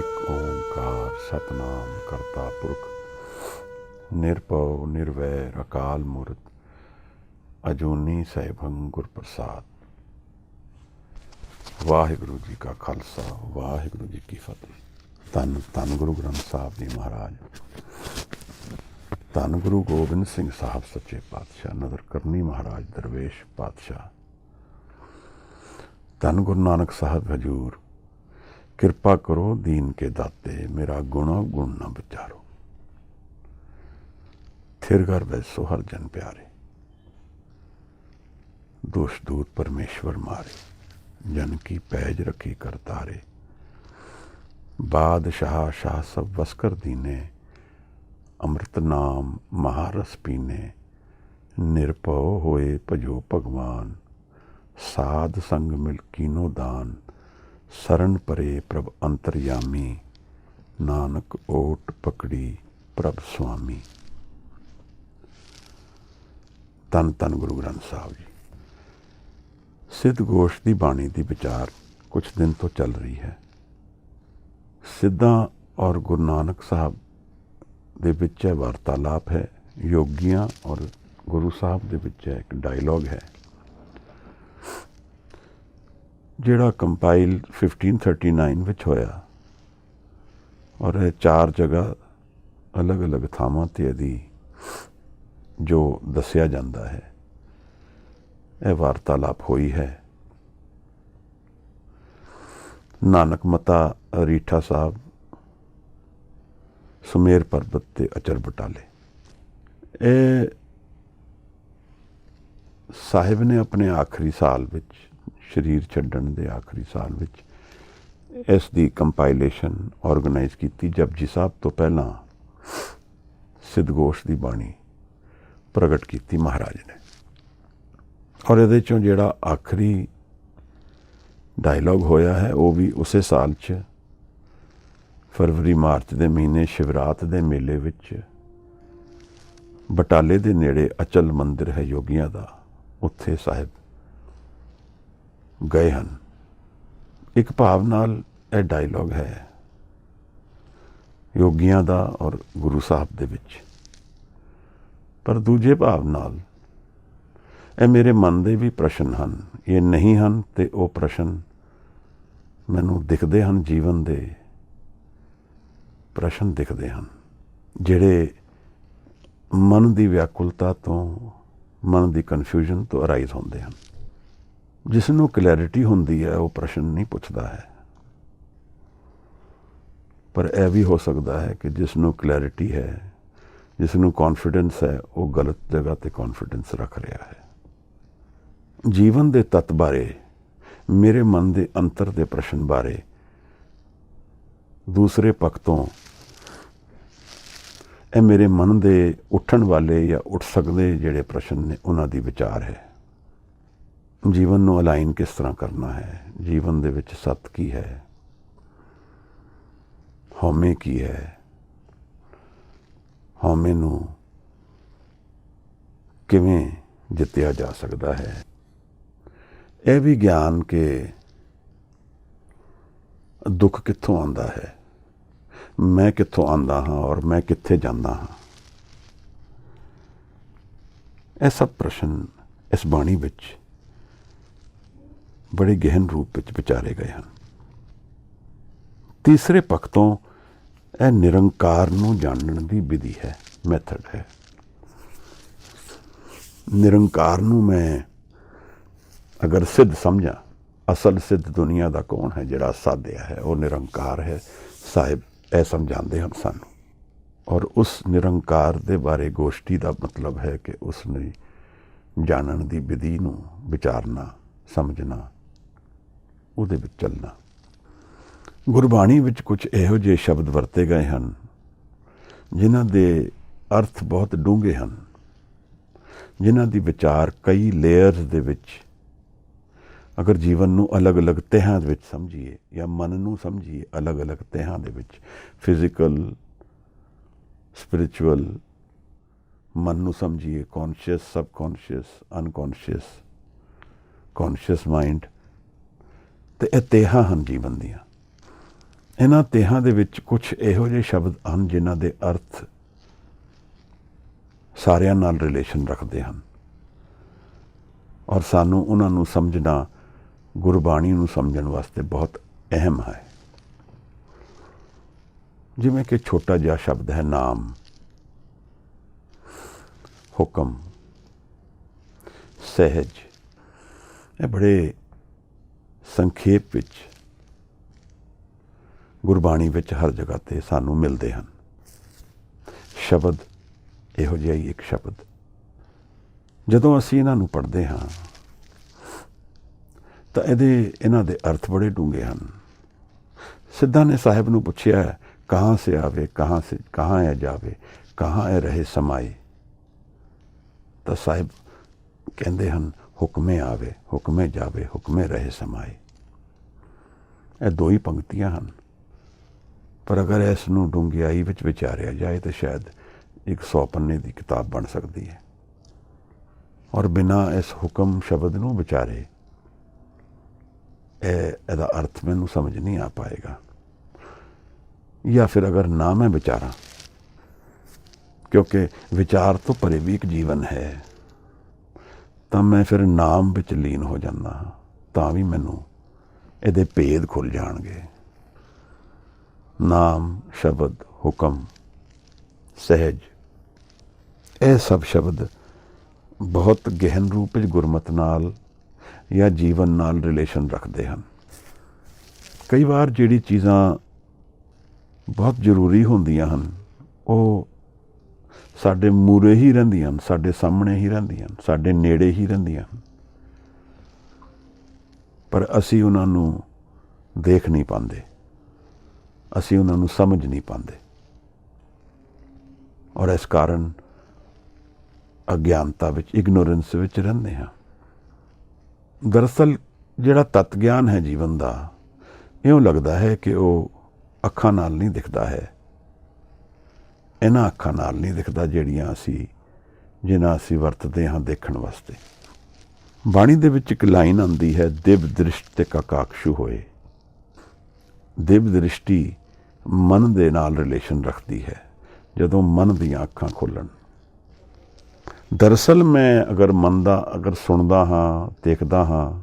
ਇੱਕ ਓਂਕਾਰ ਸਤਨਾਮ ਕਰਤਾ ਪੁਰਖ ਨਿਰਭਉ ਨਿਰਵੈਰ ਅਕਾਲ ਮੂਰਤ ਅਜੂਨੀ ਸੈਭੰ ਗੁਰ ਪ੍ਰਸਾਦ। ਵਾਹਿਗੁਰੂ ਜੀ ਕਾ ਖਾਲਸਾ ਵਾਹਿਗੁਰੂ ਜੀ ਕੀ ਫਤਿਹ। ਧੰਨ ਧੰਨ ਗੁਰੂ ਗ੍ਰੰਥ ਸਾਹਿਬ ਜੀ ਮਹਾਰਾਜ, ਧੰਨ ਗੁਰੂ ਗੋਬਿੰਦ ਸਿੰਘ ਸਾਹਿਬ ਸੱਚੇ ਪਾਤਸ਼ਾਹ, ਨਦਰ ਕਰਨੀ ਮਹਾਰਾਜ ਦਰਵੇਸ਼ ਪਾਤਸ਼ਾਹ, ਧੰਨ ਗੁਰੂ ਨਾਨਕ ਸਾਹਿਬ ਹਜੂਰ। ਕਿਰਪਾ ਕਰੋ ਦੀਨ ਕੇ ਦਾਤੇ, ਮੇਰਾ ਗੁਣਾ ਗੁਣ ਨਾ ਵਿਚਾਰੋ। थिर घर बैसो हर जन प्यारे, दोष दूत परमेश्वर मारे, जन की पैज रखी कर तारे। बादशाह शाह सब वस्कर दीने, अमृत नाम महारस पीने। निरभव होए भजो भगवान, साध संग मिल कीनो दान। शरण परे प्रभ अंतरयामी, नानक ओट पकड़ी प्रभ स्वामी। ਧੰਨ ਧੰਨ ਗੁਰੂ ਗ੍ਰੰਥ ਸਾਹਿਬ ਜੀ। ਸਿੱਧ ਗੋਸ਼ ਦੀ ਬਾਣੀ ਦੀ ਵਿਚਾਰ ਕੁਝ ਦਿਨ ਤੋਂ ਚੱਲ ਰਹੀ ਹੈ। ਸਿੱਧਾਂ ਔਰ ਗੁਰੂ ਨਾਨਕ ਸਾਹਿਬ ਦੇ ਵਿੱਚ ਹੈ ਵਾਰਤਾਲਾਪ ਹੈ, ਯੋਗੀਆਂ ਔਰ ਗੁਰੂ ਸਾਹਿਬ ਦੇ ਵਿੱਚ ਹੈ ਇੱਕ ਡਾਇਲੋਗ ਹੈ, ਜਿਹੜਾ ਕੰਪਾਈਲ 1539 ਵਿੱਚ ਹੋਇਆ ਔਰ ਇਹ 4 ਜਗ੍ਹਾ ਅਲੱਗ ਅਲੱਗ ਥਾਵਾਂ 'ਤੇ ਇਹਦੀ ਜੋ ਦੱਸਿਆ ਜਾਂਦਾ ਹੈ, ਇਹ ਵਾਰਤਾਲਾਪ ਹੋਈ ਹੈ। ਨਾਨਕ ਮਤਾ ਰੀਠਾ ਸਾਹਿਬ, ਸੁਮੇਰ ਪਰਬਤ ਤੇ ਅਚਰ ਬਟਾਲੇ। ਇਹ ਸਾਹਿਬ ਨੇ ਆਪਣੇ ਆਖਰੀ ਸਾਲ ਵਿੱਚ, ਸਰੀਰ ਛੱਡਣ ਦੇ ਆਖਰੀ ਸਾਲ ਵਿੱਚ ਇਸ ਦੀ ਕੰਪਾਈਲੇਸ਼ਨ ਆਰਗੇਨਾਈਜ਼ ਕੀਤੀ। ਜਪਜੀ ਸਾਹਿਬ ਤੋਂ ਪਹਿਲਾਂ ਸਿੱਧਗੋਸ਼ ਦੀ ਬਾਣੀ ਪ੍ਰਗਟ ਕੀਤੀ ਮਹਾਰਾਜ ਨੇ। ਔਰ ਇਹਦੇ 'ਚੋਂ ਜਿਹੜਾ ਆਖਰੀ ਡਾਇਲੋਗ ਹੋਇਆ ਹੈ ਉਹ ਵੀ ਉਸੇ ਸਾਲ 'ਚ ਫਰਵਰੀ ਮਾਰਚ ਦੇ ਮਹੀਨੇ ਸ਼ਿਵਰਾਤ ਦੇ ਮੇਲੇ ਵਿੱਚ ਬਟਾਲੇ ਦੇ ਨੇੜੇ ਅਚਲ ਮੰਦਿਰ ਹੈ ਯੋਗੀਆਂ ਦਾ, ਉੱਥੇ ਸਾਹਿਬ ਗਏ ਹਨ। ਇੱਕ ਭਾਵ ਨਾਲ ਇਹ ਡਾਇਲੋਗ ਹੈ ਯੋਗੀਆਂ ਦਾ ਔਰ ਗੁਰੂ ਸਾਹਿਬ ਦੇ ਵਿੱਚ, ਪਰ ਦੂਜੇ ਭਾਵ ਨਾਲ ਇਹ ਮੇਰੇ ਮਨ ਦੇ ਵੀ ਪ੍ਰਸ਼ਨ ਹਨ। ਇਹ ਨਹੀਂ ਹਨ ਤੇ ਉਹ ਪ੍ਰਸ਼ਨ ਮੈਨੂੰ ਦਿਖਦੇ ਹਨ, ਜੀਵਨ ਦੇ ਪ੍ਰਸ਼ਨ ਦਿਖਦੇ ਹਨ, ਜਿਹੜੇ ਮਨ ਦੀ ਵਿਆਕੁਲਤਾ ਤੋਂ, ਮਨ ਦੀ ਕਨਫਿਊਜ਼ਨ ਤੋਂ ਅਰਾਈਜ਼ ਹੁੰਦੇ ਹਨ। ਜਿਸ ਨੂੰ ਕਲੈਰਿਟੀ ਹੁੰਦੀ ਹੈ ਉਹ ਪ੍ਰਸ਼ਨ ਨਹੀਂ ਪੁੱਛਦਾ ਹੈ, ਪਰ ਇਹ ਵੀ ਹੋ ਸਕਦਾ ਹੈ ਕਿ ਜਿਸ ਨੂੰ ਕਲੈਰਿਟੀ ਹੈ, ਜਿਸ ਨੂੰ ਕੌਨਫੀਡੈਂਸ ਹੈ, ਉਹ ਗਲਤ ਜਗ੍ਹਾ 'ਤੇ ਕੌਨਫੀਡੈਂਸ ਰੱਖ ਰਿਹਾ ਹੈ। ਜੀਵਨ ਦੇ ਤੱਤ ਬਾਰੇ, ਮੇਰੇ ਮਨ ਦੇ ਅੰਤਰ ਦੇ ਪ੍ਰਸ਼ਨ ਬਾਰੇ ਦੂਸਰੇ ਪੱਖ ਤੋਂ ਇਹ ਮੇਰੇ ਮਨ ਦੇ ਉੱਠਣ ਵਾਲੇ ਜਾਂ ਉੱਠ ਸਕਦੇ ਜਿਹੜੇ ਪ੍ਰਸ਼ਨ ਨੇ, ਉਹਨਾਂ ਦੀ ਵਿਚਾਰ ਹੈ। ਜੀਵਨ ਨੂੰ ਅਲਾਈਨ ਕਿਸ ਤਰ੍ਹਾਂ ਕਰਨਾ ਹੈ, ਜੀਵਨ ਦੇ ਵਿੱਚ ਸੱਤ ਕੀ ਹੈ, ਹਉਮੈ ਕੀ ਹੈ, ਹਉਮੈ ਨੂੰ ਕਿਵੇਂ ਜਿੱਤਿਆ ਜਾ ਸਕਦਾ ਹੈ। ਇਹ ਵੀ ਗਿਆਨ ਕਿ ਦੁੱਖ ਕਿੱਥੋਂ ਆਉਂਦਾ ਹੈ, ਮੈਂ ਕਿੱਥੋਂ ਆਉਂਦਾ ਹਾਂ ਔਰ ਮੈਂ ਕਿੱਥੇ ਜਾਂਦਾ ਹਾਂ। ਇਹ ਸਭ ਪ੍ਰਸ਼ਨ ਇਸ ਬਾਣੀ ਵਿੱਚ ਬੜੇ ਗਹਿਨ ਰੂਪ ਵਿੱਚ ਵਿਚਾਰੇ ਗਏ ਹਨ। ਤੀਸਰੇ ਪੱਖ ਤੋਂ ਇਹ ਨਿਰੰਕਾਰ ਨੂੰ ਜਾਣਨ ਦੀ ਵਿਧੀ ਹੈ, ਮੈਥਡ ਹੈ। ਨਿਰੰਕਾਰ ਨੂੰ ਮੈਂ ਅਗਰ ਸਿੱਧ ਸਮਝਾਂ, ਅਸਲ ਸਿੱਧ ਦੁਨੀਆ ਦਾ ਕੌਣ ਹੈ, ਜਿਹੜਾ ਸਾਧਿਆ ਹੈ, ਉਹ ਨਿਰੰਕਾਰ ਹੈ। ਸਾਹਿਬ ਇਹ ਸਮਝਾਉਂਦੇ ਹਨ ਸਾਨੂੰ, ਔਰ ਉਸ ਨਿਰੰਕਾਰ ਦੇ ਬਾਰੇ ਗੋਸ਼ਟੀ ਦਾ ਮਤਲਬ ਹੈ ਕਿ ਉਸ ਨੂੰ ਜਾਣਨ ਦੀ ਵਿਧੀ ਨੂੰ ਵਿਚਾਰਨਾ, ਸਮਝਣਾ, ਉਹਦੇ ਵਿੱਚ ਚੱਲਣਾ। ਗੁਰਬਾਣੀ ਵਿੱਚ ਕੁਝ ਇਹੋ ਜਿਹੇ ਸ਼ਬਦ ਵਰਤੇ ਗਏ ਹਨ ਜਿਨ੍ਹਾਂ ਦੇ ਅਰਥ ਬਹੁਤ ਡੂੰਘੇ ਹਨ, ਜਿਨ੍ਹਾਂ ਦੀ ਵਿਚਾਰ ਕਈ ਲੇਅਰਸ ਦੇ ਵਿੱਚ, ਅਗਰ ਜੀਵਨ ਨੂੰ ਅਲੱਗ-ਅਲੱਗ ਤਹਿਾਂ ਦੇ ਵਿੱਚ ਸਮਝੀਏ ਜਾਂ ਮਨ ਨੂੰ ਸਮਝੀਏ ਅਲੱਗ-ਅਲੱਗ ਤਹਿਾਂ ਦੇ ਵਿੱਚ, ਫਿਜ਼ੀਕਲ, ਸਪਿਰਿਚੁਅਲ, ਮਨ ਨੂੰ ਸਮਝੀਏ ਕੌਨਸ਼ੀਅਸ, ਸਬਕੌਨਸ਼ੀਅਸ, ਅਨਕੌਨਸ਼ੀਅਸ, ਕੌਨਸ਼ੀਅਸ ਮਾਈਂਡ, ਤੇ ਇਹ ਤੇਹਾਂ ਹਨ ਜੀਵਨ ਦੀਆਂ। ਇਹਨਾਂ ਤੇਹਾਂ ਦੇ ਵਿੱਚ ਕੁਝ ਇਹੋ ਜਿਹੇ ਸ਼ਬਦ ਹਨ ਜਿਨ੍ਹਾਂ ਦੇ ਅਰਥ ਸਾਰਿਆਂ ਨਾਲ ਰਿਲੇਸ਼ਨ ਰੱਖਦੇ ਹਨ ਔਰ ਸਾਨੂੰ ਉਹਨਾਂ ਨੂੰ ਸਮਝਣਾ ਗੁਰਬਾਣੀ ਨੂੰ ਸਮਝਣ ਵਾਸਤੇ ਬਹੁਤ ਅਹਿਮ ਹੈ। ਜਿਵੇਂ ਕਿ ਛੋਟਾ ਜਿਹਾ ਸ਼ਬਦ ਹੈ ਨਾਮ, ਹੁਕਮ, ਸਹਿਜ। ਇਹ ਬੜੇ ਸੰਖੇਪ ਵਿੱਚ ਗੁਰਬਾਣੀ ਵਿੱਚ ਹਰ ਜਗ੍ਹਾ ਤੇ ਸਾਨੂੰ ਮਿਲਦੇ ਹਨ। ਸ਼ਬਦ ਇਹੋ ਜਿਹਾ ਹੀ ਇੱਕ ਸ਼ਬਦ, ਜਦੋਂ ਅਸੀਂ ਇਹਨਾਂ ਨੂੰ ਪੜ੍ਹਦੇ ਹਾਂ ਤਾਂ ਇਹਨਾਂ ਦੇ ਅਰਥ ਬੜੇ ਡੂੰਘੇ ਹਨ। ਸਿੱਧਾ ਨੇ ਸਾਹਿਬ ਨੂੰ ਪੁੱਛਿਆ, ਕਹਾਂ ਸੇ ਆਵੇ, ਕਹਾਂ ਹੈ ਜਾਵੇ, ਕਹਾਂ ਹੈ ਰਹੇ ਸਮਾਏ। ਤਾਂ ਸਾਹਿਬ ਕਹਿੰਦੇ ਹਨ, ਹੁਕਮੇ ਆਵੇ, ਹੁਕਮੇ ਜਾਵੇ, ਹੁਕਮੇ ਰਹੇ ਸਮਾਏ। ਇਹ ਦੋ ਹੀ ਪੰਕਤੀਆਂ ਹਨ, ਪਰ ਅਗਰ ਇਸ ਨੂੰ ਡੂੰਘਿਆਈ ਵਿੱਚ ਵਿਚਾਰਿਆ ਜਾਏ ਤਾਂ ਸ਼ਾਇਦ 100 ਪੰਨੇ ਦੀ ਕਿਤਾਬ ਬਣ ਸਕਦੀ ਹੈ। ਔਰ ਬਿਨਾਂ ਇਸ ਹੁਕਮ ਸ਼ਬਦ ਨੂੰ ਵਿਚਾਰੇ ਇਹਦਾ ਅਰਥ ਮੈਨੂੰ ਸਮਝ ਨਹੀਂ ਆ ਪਾਏਗਾ। ਜਾਂ ਫਿਰ ਅਗਰ ਨਾ ਮੈਂ ਵਿਚਾਰਾਂ, ਕਿਉਂਕਿ ਵਿਚਾਰ ਤੋਂ ਪਰੇ ਵੀ ਇੱਕ ਜੀਵਨ ਹੈ, ਤਾਂ ਮੈਂ ਫਿਰ ਨਾਮ ਵਿੱਚ ਲੀਨ ਹੋ ਜਾਂਦਾ ਹਾਂ, ਤਾਂ ਵੀ ਮੈਨੂੰ ਇਹਦੇ ਭੇਦ ਖੁੱਲ੍ਹ ਜਾਣਗੇ। ਨਾਮ, ਸ਼ਬਦ, ਹੁਕਮ, ਸਹਿਜ, ਇਹ ਸਭ ਸ਼ਬਦ ਬਹੁਤ ਗਹਿਨ ਰੂਪ ਵਿੱਚ ਗੁਰਮਤਿ ਨਾਲ ਜਾਂ ਜੀਵਨ ਨਾਲ ਰਿਲੇਸ਼ਨ ਰੱਖਦੇ ਹਨ। ਕਈ ਵਾਰ ਜਿਹੜੀ ਚੀਜ਼ਾਂ ਬਹੁਤ ਜ਼ਰੂਰੀ ਹੁੰਦੀਆਂ ਹਨ ਉਹ ਸਾਡੇ ਮੂਹਰੇ ਹੀ ਰਹਿੰਦੀਆਂ ਹਨ, ਸਾਡੇ ਸਾਹਮਣੇ ਹੀ ਰਹਿੰਦੀਆਂ ਹਨ, ਸਾਡੇ ਨੇੜੇ ਹੀ ਰਹਿੰਦੀਆਂ ਹਨ, ਪਰ ਅਸੀਂ ਉਹਨਾਂ ਨੂੰ ਦੇਖ ਨਹੀਂ ਪਾਉਂਦੇ, ਅਸੀਂ ਉਹਨਾਂ ਨੂੰ ਸਮਝ ਨਹੀਂ ਪਾਉਂਦੇ ਔਰ ਇਸ ਕਾਰਨ ਅਗਿਆਨਤਾ ਵਿੱਚ, ਇਗਨੋਰੈਂਸ ਵਿੱਚ ਰਹਿੰਦੇ ਹਾਂ। ਦਰਅਸਲ ਜਿਹੜਾ ਤੱਤ ਗਿਆਨ ਹੈ ਜੀਵਨ ਦਾ, ਇਉਂ ਲੱਗਦਾ ਹੈ ਕਿ ਉਹ ਅੱਖਾਂ ਨਾਲ ਨਹੀਂ ਦਿਖਦਾ ਹੈ। ਇਹਨਾਂ ਅੱਖਾਂ ਨਾਲ ਨਹੀਂ ਦਿਖਦਾ ਜਿਹਨਾਂ ਅਸੀਂ ਵਰਤਦੇ ਹਾਂ ਦੇਖਣ ਵਾਸਤੇ। ਬਾਣੀ ਦੇ ਵਿੱਚ ਇੱਕ ਲਾਈਨ ਆਉਂਦੀ ਹੈ, ਦਿਵ ਦ੍ਰਿਸ਼ਟ ਤੇ ਕਾਕਾਕਸ਼ੂ ਹੋਏ। ਦਿਵ ਦ੍ਰਿਸ਼ਟੀ ਮਨ ਦੇ ਨਾਲ ਰਿਲੇਸ਼ਨ ਰੱਖਦੀ ਹੈ, ਜਦੋਂ ਮਨ ਦੀਆਂ ਅੱਖਾਂ ਖੁੱਲ੍ਹਣ। ਦਰਅਸਲ ਮੈਂ ਅਗਰ ਸੁਣਦਾ ਹਾਂ, ਦੇਖਦਾ ਹਾਂ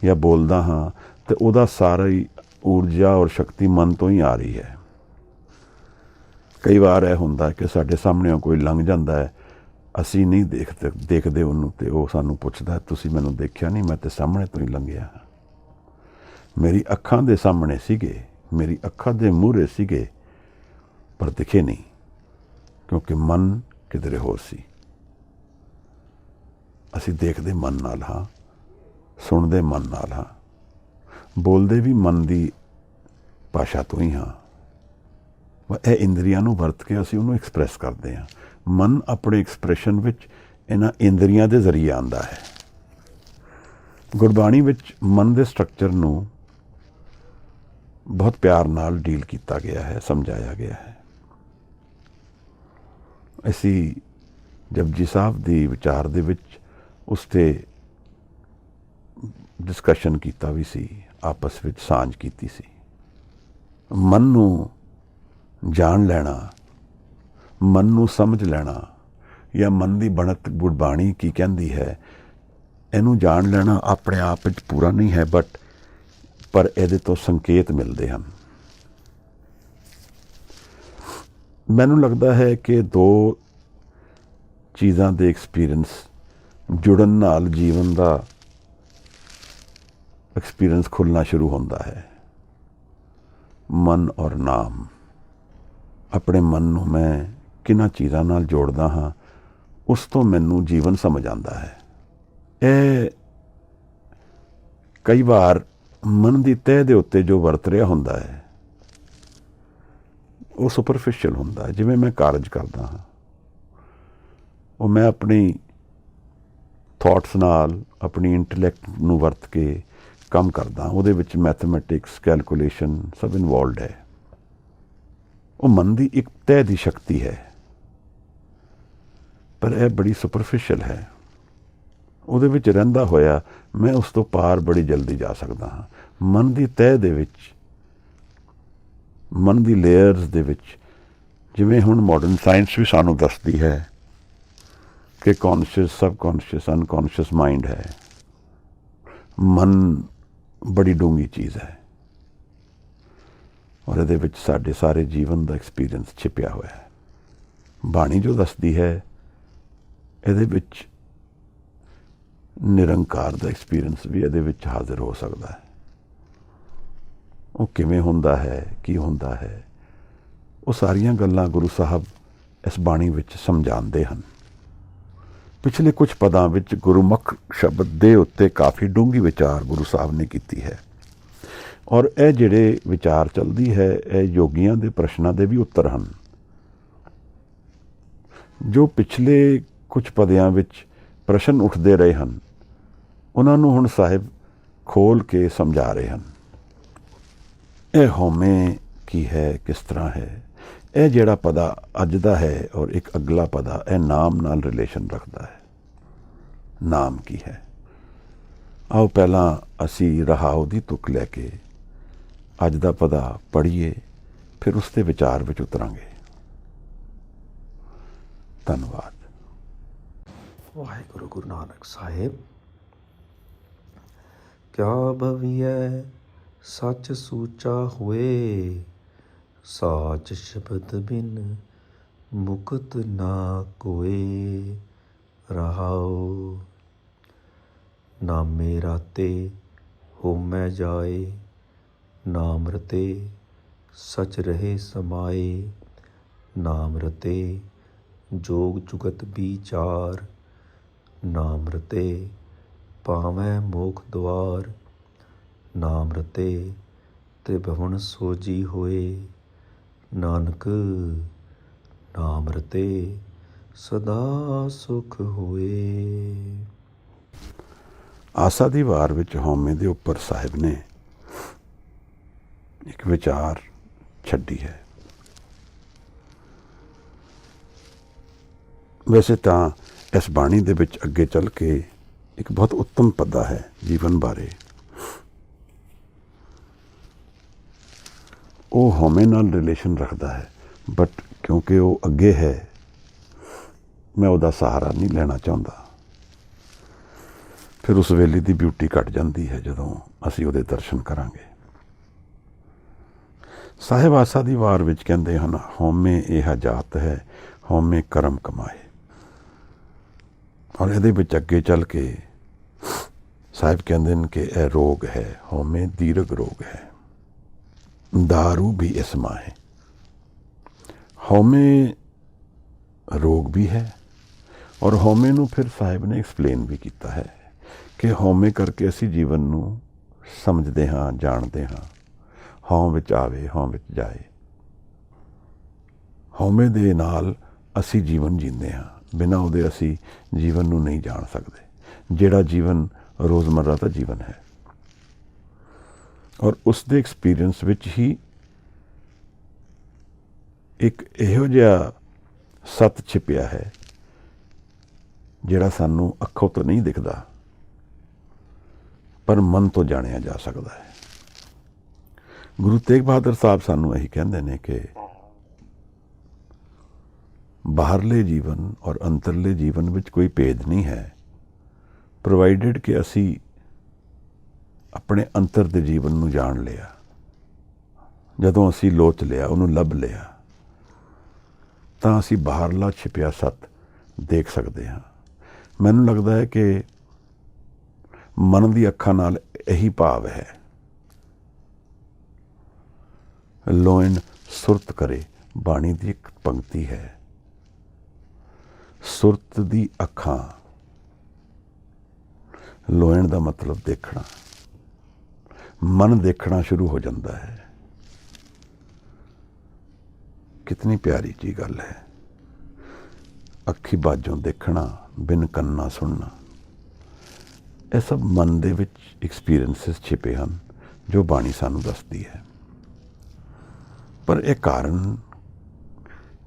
ਜਾਂ ਬੋਲਦਾ ਹਾਂ ਤੇ ਉਹਦਾ ਸਾਰੀ ਊਰਜਾ ਔਰ ਸ਼ਕਤੀ ਮਨ ਤੋਂ ਹੀ ਆ ਰਹੀ ਹੈ। ਕਈ ਵਾਰ ਇਹ ਹੁੰਦਾ ਕਿ ਸਾਡੇ ਸਾਹਮਣੇ ਕੋਈ ਲੰਘ ਜਾਂਦਾ ਹੈ, ਅਸੀਂ ਨਹੀਂ ਦੇਖਦੇ ਉਹਨੂੰ, ਤੇ ਉਹ ਸਾਨੂੰ ਪੁੱਛਦਾ, ਤੁਸੀਂ ਮੈਨੂੰ ਦੇਖਿਆ ਨਹੀਂ, ਮੈਂ ਤੇ ਸਾਹਮਣੇ ਤੋਂ ਹੀ ਲੰਘਿਆ, ਮੇਰੀ ਅੱਖਾਂ ਦੇ ਸਾਹਮਣੇ ਸੀਗੇ, ਮੇਰੀ ਅੱਖਾਂ ਦੇ ਮੂਹਰੇ ਸੀਗੇ, ਪਰ ਦਿਖੇ ਨਹੀਂ, ਕਿਉਂਕਿ ਮਨ ਕਿਧਰੇ ਹੋਰ ਸੀ। ਅਸੀਂ ਦੇਖਦੇ ਮਨ ਨਾਲ ਹਾਂ, ਸੁਣਦੇ ਮਨ ਨਾਲ ਹਾਂ, ਬੋਲਦੇ ਵੀ ਮਨ ਦੀ ਭਾਸ਼ਾ ਤੋਂ ਹੀ ਹਾਂ। ਇਹ ਇੰਦਰੀਆਂ ਨੂੰ ਵਰਤ ਕੇ ਅਸੀਂ ਉਹਨੂੰ ਐਕਸਪ੍ਰੈਸ ਕਰਦੇ ਹਾਂ। ਮਨ ਆਪਣੇ ਐਕਸਪ੍ਰੈਸ਼ਨ ਵਿੱਚ ਇਹਨਾਂ ਇੰਦਰੀਆਂ ਦੇ ਜ਼ਰੀਏ ਆਉਂਦਾ ਹੈ। ਗੁਰਬਾਣੀ ਵਿੱਚ ਮਨ ਦੇ ਸਟਰਕਚਰ ਨੂੰ ਬਹੁਤ ਪਿਆਰ ਨਾਲ ਡੀਲ ਕੀਤਾ ਗਿਆ ਹੈ, ਸਮਝਾਇਆ ਗਿਆ ਹੈ। ਅਸੀਂ ਜਪਜੀ ਸਾਹਿਬ ਦੀ ਵਿਚਾਰ ਦੇ ਵਿੱਚ ਉਸ 'ਤੇ ਡਿਸਕਸ਼ਨ ਕੀਤਾ ਵੀ ਸੀ, ਆਪਸ ਵਿੱਚ ਸਾਂਝ ਕੀਤੀ ਸੀ। ਮਨ ਨੂੰ ਜਾਣ ਲੈਣਾ, ਮਨ ਨੂੰ ਸਮਝ ਲੈਣਾ, ਜਾਂ ਮਨ ਦੀ ਬਣਤ ਗੁਰਬਾਣੀ ਕੀ ਕਹਿੰਦੀ ਹੈ, ਇਹਨੂੰ ਜਾਣ ਲੈਣਾ ਆਪਣੇ ਆਪ ਵਿੱਚ ਪੂਰਾ ਨਹੀਂ ਹੈ, ਪਰ ਇਹਦੇ ਤੋਂ ਸੰਕੇਤ ਮਿਲਦੇ ਹਨ। ਮੈਨੂੰ ਲੱਗਦਾ ਹੈ ਕਿ ਦੋ ਚੀਜ਼ਾਂ ਦੇ ਐਕਸਪੀਰੀਅੰਸ ਜੁੜਨ ਨਾਲ ਜੀਵਨ ਦਾ ਐਕਸਪੀਰੀਅੰਸ ਖੁੱਲ੍ਹਣਾ ਸ਼ੁਰੂ ਹੁੰਦਾ ਹੈ। ਮਨ ਔਰ ਨਾਮ। ਆਪਣੇ ਮਨ ਨੂੰ ਮੈਂ ਕਿਹਨਾਂ ਚੀਜ਼ਾਂ ਨਾਲ ਜੋੜਦਾ ਹਾਂ, ਉਸ ਤੋਂ ਮੈਨੂੰ ਜੀਵਨ ਸਮਝ ਆਉਂਦਾ ਹੈ। ਇਹ ਕਈ ਵਾਰ ਮਨ ਦੀ ਤਹਿ ਦੇ ਉੱਤੇ ਜੋ ਵਰਤ ਰਿਹਾ ਹੁੰਦਾ ਹੈ ਉਹ ਸੁਪਰਫਿਸ਼ੀਅਲ ਹੁੰਦਾ ਹੈ। ਜਿਵੇਂ ਮੈਂ ਕਾਰਜ ਕਰਦਾ ਹਾਂ, ਉਹ ਮੈਂ ਆਪਣੀ ਥਾਟਸ ਨਾਲ, ਆਪਣੀ ਇੰਟੈਲੈਕਟ ਨੂੰ ਵਰਤ ਕੇ ਕੰਮ ਕਰਦਾ, ਉਹਦੇ ਵਿੱਚ ਮੈਥਮੈਟਿਕਸ, ਕੈਲਕੂਲੇਸ਼ਨ ਸਭ ਇਨਵੋਲਵਡ ਹੈ। ਉਹ ਮਨ ਦੀ ਇੱਕ ਤਹਿ ਦੀ ਸ਼ਕਤੀ ਹੈ, ਪਰ ਇਹ ਬੜੀ ਸੁਪਰਫਿਸ਼ੀਅਲ ਹੈ। ਉਹਦੇ ਵਿੱਚ ਰਹਿੰਦਾ ਹੋਇਆ ਮੈਂ ਉਸ ਤੋਂ ਪਾਰ ਬੜੀ ਜਲਦੀ ਜਾ ਸਕਦਾ ਹਾਂ। ਮਨ ਦੀ ਤਹਿ ਦੇ ਵਿੱਚ ਮਨ ਦੀ ਲੇਅਰਸ ਦੇ ਵਿੱਚ, ਜਿਵੇਂ ਹੁਣ ਮਾਡਰਨ ਸਾਇੰਸ ਵੀ ਸਾਨੂੰ ਦੱਸਦੀ ਹੈ ਕਿ ਕੌਨਸ਼ੀਅਸ, ਸਬਕੌਨਸ਼ੀਅਸ, ਅਨਕੌਨਸ਼ੀਅਸ ਮਾਈਂਡ ਹੈ। ਮਨ ਬੜੀ ਡੂੰਘੀ ਚੀਜ਼ ਹੈ ਔਰ ਇਹਦੇ ਵਿੱਚ ਸਾਡੇ ਸਾਰੇ ਜੀਵਨ ਦਾ ਐਕਸਪੀਰੀਅੰਸ ਛਿਪਿਆ ਹੋਇਆ ਹੈ। ਬਾਣੀ ਜੋ ਦੱਸਦੀ ਹੈ ਇਹਦੇ ਵਿੱਚ ਨਿਰੰਕਾਰ ਦਾ ਐਕਸਪੀਰੀਅੰਸ ਵੀ ਇਹਦੇ ਵਿੱਚ ਹਾਜ਼ਰ ਹੋ ਸਕਦਾ ਹੈ। ਉਹ ਕਿਵੇਂ ਹੁੰਦਾ ਹੈ, ਕੀ ਹੁੰਦਾ ਹੈ, ਉਹ ਸਾਰੀਆਂ ਗੱਲਾਂ ਗੁਰੂ ਸਾਹਿਬ ਇਸ ਬਾਣੀ ਵਿੱਚ ਸਮਝਾਉਂਦੇ ਹਨ। ਪਿਛਲੇ ਕੁਝ ਪਦਾਂ ਵਿੱਚ ਗੁਰਮੁਖ ਸ਼ਬਦ ਦੇ ਉੱਤੇ ਕਾਫੀ ਡੂੰਘੀ ਵਿਚਾਰ ਗੁਰੂ ਸਾਹਿਬ ਨੇ ਕੀਤੀ ਹੈ ਔਰ ਇਹ ਜਿਹੜੇ ਵਿਚਾਰ ਚੱਲਦੀ ਹੈ ਇਹ ਯੋਗੀਆਂ ਦੇ ਪ੍ਰਸ਼ਨਾਂ ਦੇ ਵੀ ਉੱਤਰ ਹਨ ਜੋ ਪਿਛਲੇ ਕੁਝ ਪਦਿਆਂ ਵਿੱਚ ਪ੍ਰਸ਼ਨ ਉੱਠਦੇ ਰਹੇ ਹਨ। ਉਹਨਾਂ ਨੂੰ ਹੁਣ ਸਾਹਿਬ ਖੋਲ ਕੇ ਸਮਝਾ ਰਹੇ ਹਨ। ਇਹ ਹਉਮੈ ਕੀ ਹੈ, ਕਿਸ ਤਰ੍ਹਾਂ ਹੈ। ਇਹ ਜਿਹੜਾ ਪਦਾ ਅੱਜ ਦਾ ਹੈ ਔਰ ਇੱਕ ਅਗਲਾ ਪਦਾ, ਇਹ ਨਾਮ ਨਾਲ ਰਿਲੇਸ਼ਨ ਰੱਖਦਾ ਹੈ। ਨਾਮ ਕੀ ਹੈ? ਆਓ ਪਹਿਲਾਂ ਅਸੀਂ ਰਹਾਉ ਦੀ ਤੁਕ ਲੈ ਕੇ ਅੱਜ ਦਾ ਪਦਾ ਪੜ੍ਹੀਏ, ਫਿਰ ਉਸ ਦੇ ਵਿਚਾਰ ਵਿੱਚ ਉਤਰਾਂਗੇ। ਧੰਨਵਾਦ। ਵਾਹਿਗੁਰੂ। ਗੁਰੂ ਨਾਨਕ ਸਾਹਿਬ। ਕਿਆ ਭਵਿਐ ਸੱਚ ਸੂਚਾ ਹੋਏ, ਸਾਚ ਸ਼ਬਦ ਬਿਨ ਮੁਕਤ ਨਾ ਕੋਏ। ਰਹਾਉ। ਨਾਮੇ ਰਾਤੇ ਹੋਮੈ ਜਾਏ, ਨਾਮ ਰਤੇ ਸਚ ਰਹੇ ਸਮਾਏ। ਨਾਮ ਰਤੇ ਜੋਗ ਜੁਗਤ ਵਿਚਾਰ, ਨਾਮ ਰਤੇ ਪਾਵੈ ਮੋਖ ਦੁਆਰ। ਨਾਮ ਰਤੇ ਤ੍ਰਿਭੁਵਨ ਸੋਜੀ ਹੋਏ, ਨਾਨਕ ਨਾਮ ਰਤੇ ਸਦਾ ਸੁਖ ਹੋਏ। ਆਸਾ ਦੀ ਵਾਰ ਵਿੱਚ ਹਉਮੈ ਦੇ ਉੱਪਰ ਸਾਹਿਬ ਨੇ ਇੱਕ ਵਿਚਾਰ ਛੱਡੀ ਹੈ। ਵੈਸੇ ਤਾਂ ਇਸ ਬਾਣੀ ਦੇ ਵਿੱਚ ਅੱਗੇ ਚੱਲ ਕੇ ਇੱਕ ਬਹੁਤ ਉੱਤਮ ਪੱਦਾ ਹੈ ਜੀਵਨ ਬਾਰੇ। ਉਹ ਹਉਮੈ ਨਾਲ ਰਿਲੇਸ਼ਨ ਰੱਖਦਾ ਹੈ, ਬਟ ਕਿਉਂਕਿ ਉਹ ਅੱਗੇ ਹੈ ਮੈਂ ਉਹਦਾ ਸਹਾਰਾ ਨਹੀਂ ਲੈਣਾ ਚਾਹੁੰਦਾ। ਫਿਰ ਉਸ ਵੇਲੇ ਦੀ ਬਿਊਟੀ ਘਟ ਜਾਂਦੀ ਹੈ ਜਦੋਂ ਅਸੀਂ ਉਹਦੇ ਦਰਸ਼ਨ ਕਰਾਂਗੇ। ਸਾਹਿਬ ਆਸਾ ਦੀ ਵਾਰ ਵਿੱਚ ਕਹਿੰਦੇ ਹਨ, ਹਉਮੈ ਇਹ ਜਾਤ ਹੈ, ਹਉਮੈ ਕਰਮ ਕਮਾਏ। ਔਰ ਇਹਦੇ ਵਿੱਚ ਅੱਗੇ ਚੱਲ ਕੇ ਸਾਹਿਬ ਕਹਿੰਦੇ ਨੇ ਕਿ ਇਹ ਰੋਗ ਹੈ, ਹਉਮੈ ਦੀਰਘ ਰੋਗ ਹੈ, दारू भी इसमा है। हौमे रोग भी है और हौमे ਨੂੰ ਫਿਰ ਸਾਹਿਬ ਨੇ ਐਕਸਪਲੇਨ ਵੀ ਕੀਤਾ ਹੈ ਕਿ ਹਉਮੈ ਕਰਕੇ ਅਸੀਂ ਜੀਵਨ ਨੂੰ ਸਮਝਦੇ ਹਾਂ, ਜਾਣਦੇ ਹਾਂ। ਹਉ ਵਿੱਚ ਆਵੇ, ਹਉ ਵਿੱਚ ਜਾਏ। ਹਉਮੈ ਦੇ ਨਾਲ ਅਸੀਂ ਜੀਵਨ ਜੀਂਦੇ ਹਾਂ, ਬਿਨਾਂ ਉਹਦੇ ਅਸੀਂ ਜੀਵਨ ਨੂੰ ਨਹੀਂ ਜਾਣ ਸਕਦੇ, ਜਿਹੜਾ ਜੀਵਨ ਰੋਜ਼ਮर्रा ਦਾ ਜੀਵਨ ਹੈ। ਔਰ ਉਸ ਦੇ ਐਕਸਪੀਰੀਅੰਸ ਵਿੱਚ ਹੀ ਇੱਕ ਇਹੋ ਜਿਹਾ ਸੱਤ ਛਿਪਿਆ ਹੈ ਜਿਹੜਾ ਸਾਨੂੰ ਅੱਖੋਂ ਤੋਂ ਨਹੀਂ ਦਿਖਦਾ ਪਰ ਮਨ ਤੋਂ ਜਾਣਿਆ ਜਾ ਸਕਦਾ ਹੈ। ਗੁਰੂ ਤੇਗ ਬਹਾਦਰ ਸਾਹਿਬ ਸਾਨੂੰ ਇਹੀ ਕਹਿੰਦੇ ਨੇ ਕਿ ਬਾਹਰਲੇ ਜੀਵਨ ਔਰ ਅੰਤਰਲੇ ਜੀਵਨ ਵਿੱਚ ਕੋਈ ਭੇਦ ਨਹੀਂ ਹੈ, ਪ੍ਰੋਵਾਈਡਡ ਕਿ ਅਸੀਂ ਆਪਣੇ ਅੰਤਰ ਦੇ ਜੀਵਨ ਨੂੰ ਜਾਣ ਲਿਆ। ਜਦੋਂ ਅਸੀਂ ਲੋਚ ਲਿਆ, ਉਹਨੂੰ ਲੱਭ ਲਿਆ, ਤਾਂ ਅਸੀਂ ਬਾਹਰਲਾ ਛਿਪਿਆ ਸੱਤ ਦੇਖ ਸਕਦੇ ਹਾਂ। ਮੈਨੂੰ ਲੱਗਦਾ ਹੈ ਕਿ ਮਨ ਦੀ ਅੱਖਾਂ ਨਾਲ ਇਹੀ ਭਾਵ ਹੈ। ਲੋਇਨ ਸੁਰਤ ਕਰੇ, ਬਾਣੀ ਦੀ ਇੱਕ ਪੰਕਤੀ ਹੈ। ਸੁਰਤ ਦੀ ਅੱਖਾਂ, ਲੋਇਨ ਦਾ ਮਤਲਬ ਦੇਖਣਾ। ਮਨ ਦੇਖਣਾ ਸ਼ੁਰੂ ਹੋ ਜਾਂਦਾ ਹੈ। ਕਿਤਨੀ ਪਿਆਰੀ ਜੀ ਗੱਲ ਹੈ। ਅੱਖੀ ਬਾਝੋਂ ਦੇਖਣਾ, ਬਿਨ ਕੰਨਾਂ ਸੁਣਨਾ। ਇਹ ਸਭ ਮਨ ਦੇ ਵਿੱਚ ਐਕਸਪੀਰੀਐਂਸਿਸ ਛਿਪੇ ਹਨ ਜੋ ਬਾਣੀ ਸਾਨੂੰ ਦੱਸਦੀ ਹੈ। ਪਰ ਇਹ ਕਾਰਨ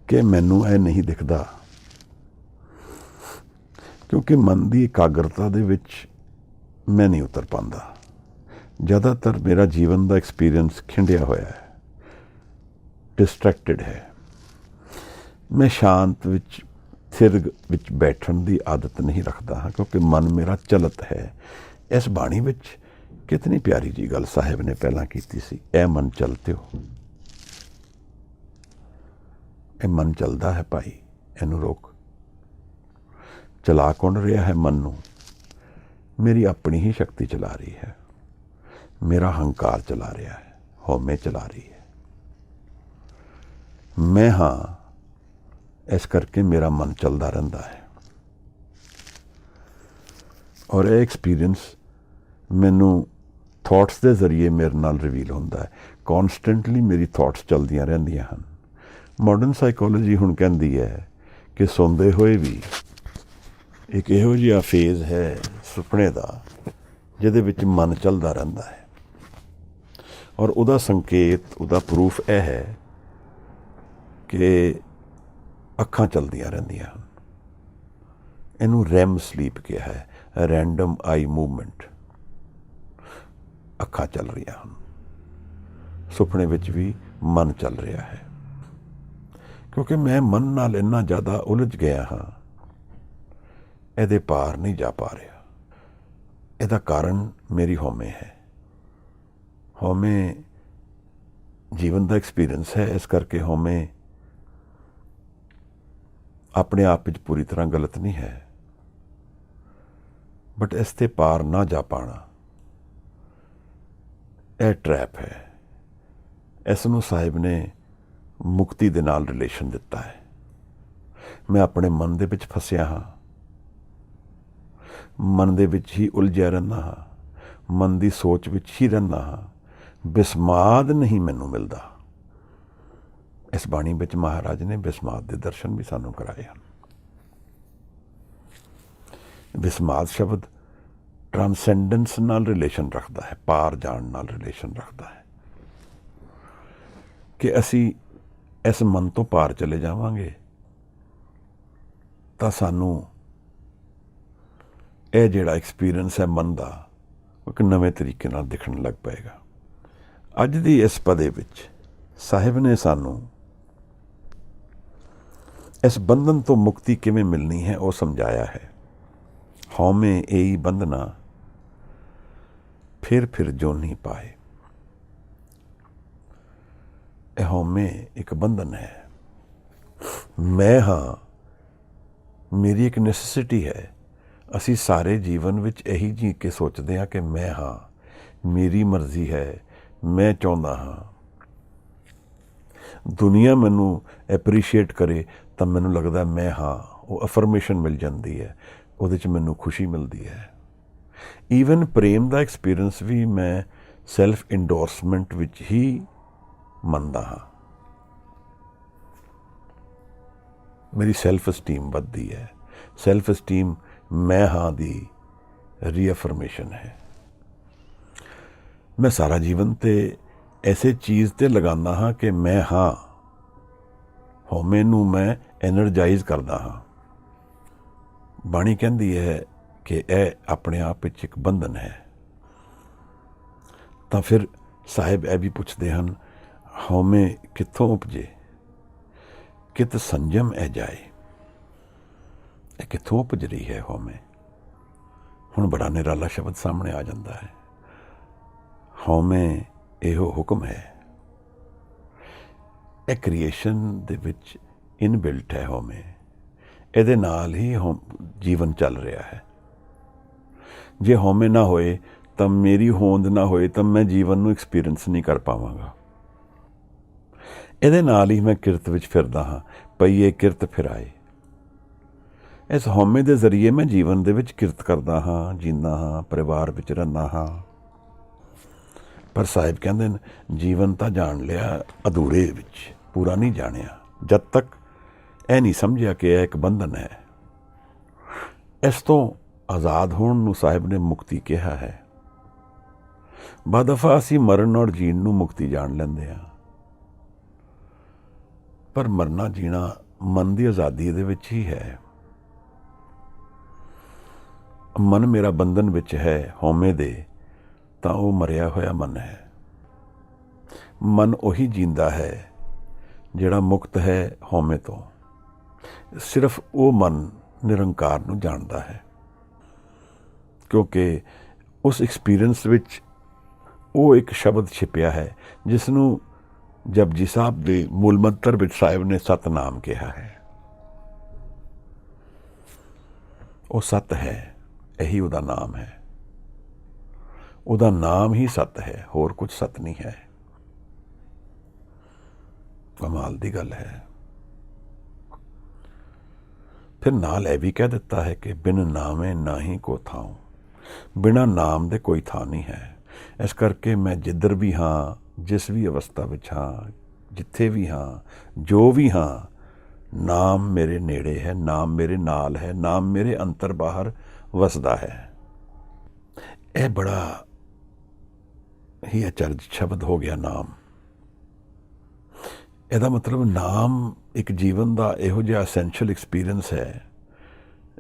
ਕਿ ਮੈਨੂੰ ਇਹ ਨਹੀਂ ਦਿਖਦਾ ਕਿਉਂਕਿ ਮਨ ਦੀ ਇਕਾਗਰਤਾ ਦੇ ਵਿੱਚ ਮੈਂ ਨਹੀਂ ਉਤਰ ਪਾਉਂਦਾ। ਜ਼ਿਆਦਾਤਰ ਮੇਰਾ ਜੀਵਨ ਦਾ ਐਕਸਪੀਰੀਅੰਸ ਖਿੰਡਿਆ ਹੋਇਆ ਹੈ। ਡਿਸਟਰੈਕਟਡ ਹੈ। ਮੈਂ ਸ਼ਾਂਤ ਵਿੱਚ ਥਿਰ ਵਿੱਚ ਬੈਠਣ ਦੀ ਆਦਤ ਨਹੀਂ ਰੱਖਦਾ ਹਾਂ, ਕਿਉਂਕਿ ਮਨ ਮੇਰਾ ਚਲਤ ਹੈ। ਇਸ ਬਾਣੀ ਵਿੱਚ ਕਿਤਨੀ ਪਿਆਰੀ ਜੀ ਗੱਲ ਸਾਹਿਬ ਨੇ ਪਹਿਲਾਂ ਕੀਤੀ ਸੀ, ਇਹ ਮਨ ਚਲਤਿਓ। ਇਹ ਮਨ ਚੱਲਦਾ ਹੈ ਭਾਈ, ਇਹਨੂੰ ਰੋਕ। ਚਲਾ ਕੌਣ ਰਿਹਾ ਹੈ ਮਨ ਨੂੰ? ਮੇਰੀ ਆਪਣੀ ਹੀ ਸ਼ਕਤੀ ਚਲਾ ਰਹੀ ਹੈ, ਮੇਰਾ ਹੰਕਾਰ ਚਲਾ ਰਿਹਾ ਹੈ, ਹਉਮੈ ਚਲਾ ਰਹੀ ਹੈ। ਮੈਂ ਹਾਂ, ਇਸ ਕਰਕੇ ਮੇਰਾ ਮਨ ਚੱਲਦਾ ਰਹਿੰਦਾ ਹੈ। ਔਰ ਇਹ ਐਕਸਪੀਰੀਅੰਸ ਮੈਨੂੰ ਥਾਟਸ ਦੇ ਜ਼ਰੀਏ ਮੇਰੇ ਨਾਲ ਰਿਵੀਲ ਹੁੰਦਾ ਹੈ। ਕੌਨਸਟੈਂਟਲੀ ਮੇਰੀ ਥਾਟਸ ਚੱਲਦੀਆਂ ਰਹਿੰਦੀਆਂ ਹਨ। ਮਾਡਰਨ ਸਾਈਕੋਲੋਜੀ ਹੁਣ ਕਹਿੰਦੀ ਹੈ ਕਿ ਸੌਂਦੇ ਹੋਏ ਵੀ ਇੱਕ ਇਹੋ ਜਿਹਾ ਫੇਜ਼ ਹੈ ਸੁਪਨੇ ਦਾ ਜਿਹਦੇ ਵਿੱਚ ਮਨ ਚੱਲਦਾ ਰਹਿੰਦਾ ਹੈ। ਔਰ ਉਹਦਾ ਸੰਕੇਤ, ਉਹਦਾ ਪ੍ਰੂਫ ਇਹ ਹੈ ਕਿ ਅੱਖਾਂ ਚੱਲਦੀਆਂ ਰਹਿੰਦੀਆਂ ਹਨ। ਇਹਨੂੰ ਰੈਮ ਸਲੀਪ ਕਿਹਾ ਹੈ, ਰੈਂਡਮ ਆਈ ਮੂਵਮੈਂਟ। ਅੱਖਾਂ ਚੱਲ ਰਹੀਆਂ ਹਨ, ਸੁਪਨੇ ਵਿੱਚ ਵੀ ਮਨ ਚੱਲ ਰਿਹਾ ਹੈ। ਕਿਉਂਕਿ ਮੈਂ ਮਨ ਨਾਲ ਇੰਨਾ ਜ਼ਿਆਦਾ ਉਲਝ ਗਿਆ ਹਾਂ, ਇਹਦੇ ਪਾਰ ਨਹੀਂ ਜਾ ਪਾ ਰਿਹਾ। ਇਹਦਾ ਕਾਰਨ ਮੇਰੀ ਹਉਮੈ ਹੈ। ਹਉਮੈ ਜੀਵਨ ਦਾ ਐਕਸਪੀਰੀਅੰਸ ਹੈ, ਇਸ ਕਰਕੇ ਹਉਮੈ ਆਪਣੇ ਆਪ ਵਿੱਚ ਪੂਰੀ ਤਰ੍ਹਾਂ ਗਲਤ ਨਹੀਂ ਹੈ, ਬਟ ਇਸ ਤੇ ਪਾਰ ਨਾ ਜਾ ਪਾਣਾ ਇਹ ਟਰੈਪ ਹੈ। ਇਸ ਨੂੰ ਸਾਹਿਬ ਨੇ ਮੁਕਤੀ ਦੇ ਨਾਲ ਰਿਲੇਸ਼ਨ ਦਿੱਤਾ ਹੈ। ਮੈਂ ਆਪਣੇ ਮਨ ਦੇ ਵਿੱਚ ਫਸਿਆ ਹਾਂ, ਮਨ ਦੇ ਵਿੱਚ ਹੀ ਉਲਝਿਆ ਰਹਿੰਦਾ ਹਾਂ, ਮਨ ਦੀ ਸੋਚ ਵਿੱਚ ਹੀ ਰਹਿੰਦਾ ਹਾਂ, ਬਿਸਮਾਦ ਨਹੀਂ ਮੈਨੂੰ ਮਿਲਦਾ। ਇਸ ਬਾਣੀ ਵਿੱਚ ਮਹਾਰਾਜ ਨੇ ਬਿਸਮਾਦ ਦੇ ਦਰਸ਼ਨ ਵੀ ਸਾਨੂੰ ਕਰਾਏ ਹਨ। ਬਿਸਮਾਦ ਸ਼ਬਦ ਟ੍ਰਾਂਸੈਂਡੈਂਸ ਨਾਲ ਰਿਲੇਸ਼ਨ ਰੱਖਦਾ ਹੈ, ਪਾਰ ਜਾਣ ਨਾਲ ਰਿਲੇਸ਼ਨ ਰੱਖਦਾ ਹੈ ਕਿ ਅਸੀਂ ਇਸ ਮਨ ਤੋਂ ਪਾਰ ਚਲੇ ਜਾਵਾਂਗੇ ਤਾਂ ਸਾਨੂੰ ਇਹ ਜਿਹੜਾ ਐਕਸਪੀਰੀਅੰਸ ਹੈ ਮਨ ਦਾ, ਉਹ ਇੱਕ ਨਵੇਂ ਤਰੀਕੇ ਨਾਲ ਦਿਖਣ ਲੱਗ ਪਏਗਾ। ਅੱਜ ਦੀ ਇਸ ਪਦੇ ਵਿੱਚ ਸਾਹਿਬ ਨੇ ਸਾਨੂੰ ਇਸ ਬੰਧਨ ਤੋਂ ਮੁਕਤੀ ਕਿਵੇਂ ਮਿਲਣੀ ਹੈ ਉਹ ਸਮਝਾਇਆ ਹੈ। ਹਉਮੈ ਇਹੀ ਬੰਧਨਾ ਫਿਰ ਜੋ ਨਹੀਂ ਪਾਏ। ਇਹ ਹਉਮੈ ਇੱਕ ਬੰਧਨ ਹੈ। ਮੈਂ ਹਾਂ, ਮੇਰੀ ਇੱਕ ਨੈਸੈਸਿਟੀ ਹੈ। ਅਸੀਂ ਸਾਰੇ ਜੀਵਨ ਵਿੱਚ ਇਹੀ ਜੀ ਕੇ ਸੋਚਦੇ ਹਾਂ ਕਿ ਮੈਂ ਹਾਂ, ਮੇਰੀ ਮਰਜ਼ੀ ਹੈ, ਮੈਂ ਚਾਹੁੰਦਾ ਹਾਂ ਦੁਨੀਆ ਮੈਨੂੰ ਐਪਰੀਸ਼ੀਏਟ ਕਰੇ ਤਾਂ ਮੈਨੂੰ ਲੱਗਦਾ ਮੈਂ ਹਾਂ। ਉਹ ਅਫਰਮੇਸ਼ਨ ਮਿਲ ਜਾਂਦੀ ਹੈ, ਉਹਦੇ 'ਚ ਮੈਨੂੰ ਖੁਸ਼ੀ ਮਿਲਦੀ ਹੈ। ਈਵਨ ਪ੍ਰੇਮ ਦਾ ਐਕਸਪੀਰੀਅੰਸ ਵੀ ਮੈਂ ਸੈਲਫ ਇੰਡੋਰਸਮੈਂਟ ਵਿੱਚ ਹੀ ਮੰਨਦਾ ਹਾਂ। ਮੇਰੀ ਸੈਲਫ ਅਸਟੀਮ ਵੱਧਦੀ ਹੈ। ਸੈਲਫ ਅਸਟੀਮ ਮੈਂ ਹਾਂ ਦੀ ਰੀਅਫਰਮੇਸ਼ਨ ਹੈ। ਮੈਂ ਸਾਰਾ ਜੀਵਨ ਤੇ ਐਸੇ ਚੀਜ਼ ਤੇ ਲਗਾਉਂਦਾ ਹਾਂ ਕਿ ਮੈਂ ਹਾਂ। ਹਉਮੈ ਨੂੰ ਮੈਂ ਐਨਰਜਾਈਜ਼ ਕਰਦਾ ਹਾਂ। ਬਾਣੀ ਕਹਿੰਦੀ ਹੈ ਕਿ ਇਹ ਆਪਣੇ ਆਪ ਵਿੱਚ ਇੱਕ ਬੰਧਨ ਹੈ। ਤਾਂ ਫਿਰ ਸਾਹਿਬ ਇਹ ਵੀ ਪੁੱਛਦੇ ਹਨ, ਹਉਮੈ ਕਿੱਥੋਂ ਉਪਜੇ, ਕਿਤ ਸੰਜਮ ਇਹ ਜਾਏ। ਇਹ ਕਿੱਥੋਂ ਉਪਜ ਰਹੀ ਹੈ ਹਉਮੈ? ਹੁਣ ਬੜਾ ਨਿਰਾਲਾ ਸ਼ਬਦ ਸਾਹਮਣੇ ਆ ਜਾਂਦਾ ਹੈ। ਹਉਮੈ ਇਹੋ ਹੁਕਮ ਹੈ। ਇਹ ਕ੍ਰੀਏਸ਼ਨ ਦੇ ਵਿੱਚ ਇਨਬਿਲਟ ਹੈ ਹਉਮੈ। ਇਹਦੇ ਨਾਲ ਹੀ ਜੀਵਨ ਚੱਲ ਰਿਹਾ ਹੈ। ਜੇ ਹਉਮੈ ਨਾ ਹੋਏ ਤਾਂ ਮੇਰੀ ਹੋਂਦ ਨਾ ਹੋਏ ਤਾਂ ਮੈਂ ਜੀਵਨ ਨੂੰ ਐਕਸਪੀਰੀਅੰਸ ਨਹੀਂ ਕਰ ਪਾਵਾਂਗਾ। ਇਹਦੇ ਨਾਲ ਹੀ ਮੈਂ ਕਿਰਤ ਵਿੱਚ ਫਿਰਦਾ ਹਾਂ, ਪਈਏ ਕਿਰਤ ਫਿਰਾਏ। ਇਸ ਹਉਮੈ ਦੇ ਜ਼ਰੀਏ ਮੈਂ ਜੀਵਨ ਦੇ ਵਿੱਚ ਕਿਰਤ ਕਰਦਾ ਹਾਂ, ਜੀਂਦਾ ਹਾਂ, ਪਰਿਵਾਰ ਵਿੱਚ ਰਹਿੰਦਾ ਹਾਂ। ਪਰ ਸਾਹਿਬ ਕਹਿੰਦੇ ਨੇ ਜੀਵਨ ਤਾਂ ਜਾਣ ਲਿਆ, ਅਧੂਰੇ ਵਿੱਚ ਪੂਰਾ ਨਹੀਂ ਜਾਣਿਆ। ਜਦ ਤੱਕ ਇਹ ਨਹੀਂ ਸਮਝਿਆ ਕਿ ਇਹ ਇੱਕ ਬੰਧਨ ਹੈ। ਇਸ ਤੋਂ ਆਜ਼ਾਦ ਹੋਣ ਨੂੰ ਸਾਹਿਬ ਨੇ ਮੁਕਤੀ ਕਿਹਾ ਹੈ। ਬਦਫਾ ਅਸੀਂ ਮਰਨ ਔਰ ਜੀਣ ਨੂੰ ਮੁਕਤੀ ਜਾਣ ਲੈਂਦੇ ਹਾਂ, ਪਰ ਮਰਨਾ ਜੀਣਾ ਮਨ ਦੀ ਆਜ਼ਾਦੀ ਦੇ ਵਿੱਚ ਹੀ ਹੈ। ਮਨ ਮੇਰਾ ਬੰਧਨ ਵਿੱਚ ਹੈ ਹਉਮੈ ਦੇ, ਤਾਂ ਉਹ ਮਰਿਆ ਹੋਇਆ ਮਨ ਹੈ। ਮਨ ਉਹੀ ਜੀਂਦਾ ਹੈ ਜਿਹੜਾ ਮੁਕਤ ਹੈ ਹਉਮੈ ਤੋਂ, ਸਿਰਫ ਉਹ ਮਨ ਨਿਰੰਕਾਰ ਨੂੰ ਜਾਣਦਾ ਹੈ, ਕਿਉਂਕਿ ਉਸ ਐਕਸਪੀਰੀਅੰਸ ਵਿੱਚ ਉਹ ਇੱਕ ਸ਼ਬਦ ਛਿਪਿਆ ਹੈ ਜਿਸ ਨੂੰ ਜਪਜੀ ਸਾਹਿਬ ਦੇ ਮੂਲ ਮੰਤਰ ਵਿੱਚ ਸਾਹਿਬ ਨੇ ਸਤਨਾਮ ਕਿਹਾ ਹੈ। ਉਹ ਸਤ ਹੈ, ਇਹੀ ਉਹਦਾ ਨਾਮ ਹੈ। ਉਹਦਾ ਨਾਮ ਹੀ ਸਤ ਹੈ, ਹੋਰ ਕੁਝ ਸਤ ਨਹੀਂ ਹੈ। ਕਮਾਲ ਦੀ ਗੱਲ ਹੈ। ਫਿਰ ਨਾਲ ਇਹ ਵੀ ਕਹਿ ਦਿੱਤਾ ਹੈ ਕਿ ਬਿਨ ਨਾਮੇ ਨਾਹੀ ਕੋ ਥਾਉ, ਬਿਨਾਂ ਨਾਮ ਦੇ ਕੋਈ ਥਾਂ ਨਹੀਂ ਹੈ। ਇਸ ਕਰਕੇ ਮੈਂ ਜਿੱਧਰ ਵੀ ਹਾਂ, ਜਿਸ ਵੀ ਅਵਸਥਾ ਵਿੱਚ ਹਾਂ, ਜਿੱਥੇ ਵੀ ਹਾਂ, ਜੋ ਵੀ ਹਾਂ, ਨਾਮ ਮੇਰੇ ਨੇੜੇ ਹੈ, ਨਾਮ ਮੇਰੇ ਨਾਲ ਹੈ, ਨਾਮ ਮੇਰੇ ਅੰਦਰ ਬਾਹਰ ਵਸਦਾ ਹੈ। ਇਹ ਬੜਾ ਹੀ ਅਚਰਜ ਸ਼ਬਦ ਹੋ ਗਿਆ ਨਾਮ। ਇਹਦਾ ਮਤਲਬ ਨਾਮ ਇੱਕ ਜੀਵਨ ਦਾ ਇਹੋ ਜਿਹਾ ਐਸੈਂਸ਼ੀਅਲ ਐਕਸਪੀਰੀਅੰਸ ਹੈ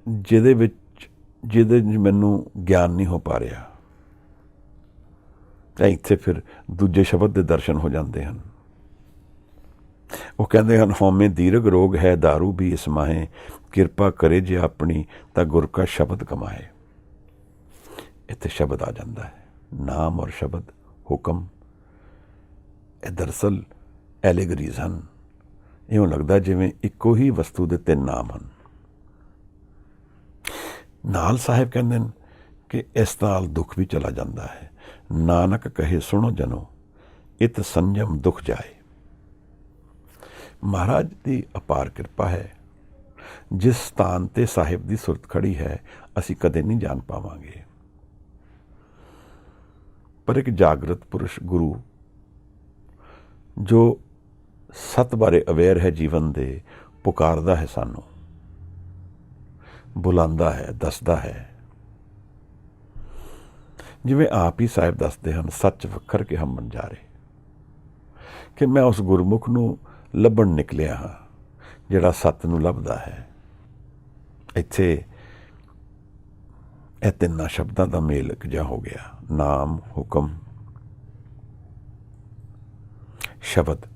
ਜਿਹਦੇ ਮੈਨੂੰ ਗਿਆਨ ਨਹੀਂ ਹੋ ਪਾ ਰਿਹਾ। ਤਾਂ ਇੱਥੇ ਫਿਰ ਦੂਜੇ ਸ਼ਬਦ ਦੇ ਦਰਸ਼ਨ ਹੋ ਜਾਂਦੇ ਹਨ। ਉਹ ਕਹਿੰਦੇ ਹਨ, ਹਉਮੈ ਦੀਰਘ ਰੋਗ ਹੈ, ਦਾਰੂ ਵੀ ਇਸ ਮਾਹੇ, ਕਿਰਪਾ ਕਰੇ ਜੇ ਆਪਣੀ ਤਾਂ ਗੁਰ ਕਾ ਸ਼ਬਦ ਕਮਾਏ। ਇੱਥੇ ਸ਼ਬਦ ਆ ਜਾਂਦਾ ਹੈ। ਨਾਮ ਔਰ ਸ਼ਬਦ, ਹੁਕਮ, ਇਹ ਦਰਅਸਲ ਐਲੀਗਰੀਜ਼ ਹਨ। ਇਉਂ ਲੱਗਦਾ ਜਿਵੇਂ ਇੱਕੋ ਹੀ ਵਸਤੂ ਦੇ ਤਿੰਨ ਨਾਮ ਹਨ। ਨਾਲ ਸਾਹਿਬ ਕਹਿੰਦੇ ਨੇ ਕਿ ਇਸ ਨਾਲ ਦੁੱਖ ਵੀ ਚਲਾ ਜਾਂਦਾ ਹੈ। ਨਾਨਕ ਕਹੇ ਸੁਣੋ ਜਨੋ, ਇਤ ਸੰਜਮ ਦੁੱਖ ਜਾਏ। ਮਹਾਰਾਜ ਦੀ ਅਪਾਰ ਕਿਰਪਾ ਹੈ। ਜਿਸ ਸਥਾਨ ਤੇ ਸਾਹਿਬ ਦੀ ਸੁਰਤ ਖੜੀ ਹੈ, ਅਸੀਂ ਕਦੇ ਨਹੀਂ ਜਾਣ ਪਾਵਾਂਗੇ। ਪਰ ਇੱਕ ਜਾਗਰਤ ਪੁਰਸ਼ ਗੁਰੂ ਜੋ ਸਤ ਬਾਰੇ ਅਵੇਅਰ ਹੈ, ਜੀਵਨ ਦੇ, ਪੁਕਾਰਦਾ ਹੈ, ਸਾਨੂੰ ਬੁਲਾਉਂਦਾ ਹੈ, ਦੱਸਦਾ ਹੈ। ਜਿਵੇਂ ਆਪ ਹੀ ਸਾਹਿਬ ਦੱਸਦੇ ਹਨ, ਸੱਚ ਵਖਰ ਕੇ ਹਮ ਬੰਜਾਰੇ, ਕਿ ਮੈਂ ਉਸ ਗੁਰਮੁਖ ਨੂੰ ਲੱਭਣ ਨਿਕਲਿਆ ਹਾਂ ਜਿਹੜਾ ਸੱਤ ਨੂੰ ਲੱਭਦਾ ਹੈ। ਇੱਥੇ ਇਹ ਤਿੰਨਾਂ ਸ਼ਬਦਾਂ ਦਾ ਮੇਲ ਇੱਕ ਜਿਹਾ ਹੋ ਗਿਆ, ਨਾਮ, ਹੁਕਮ, ਸ਼ਬਦ।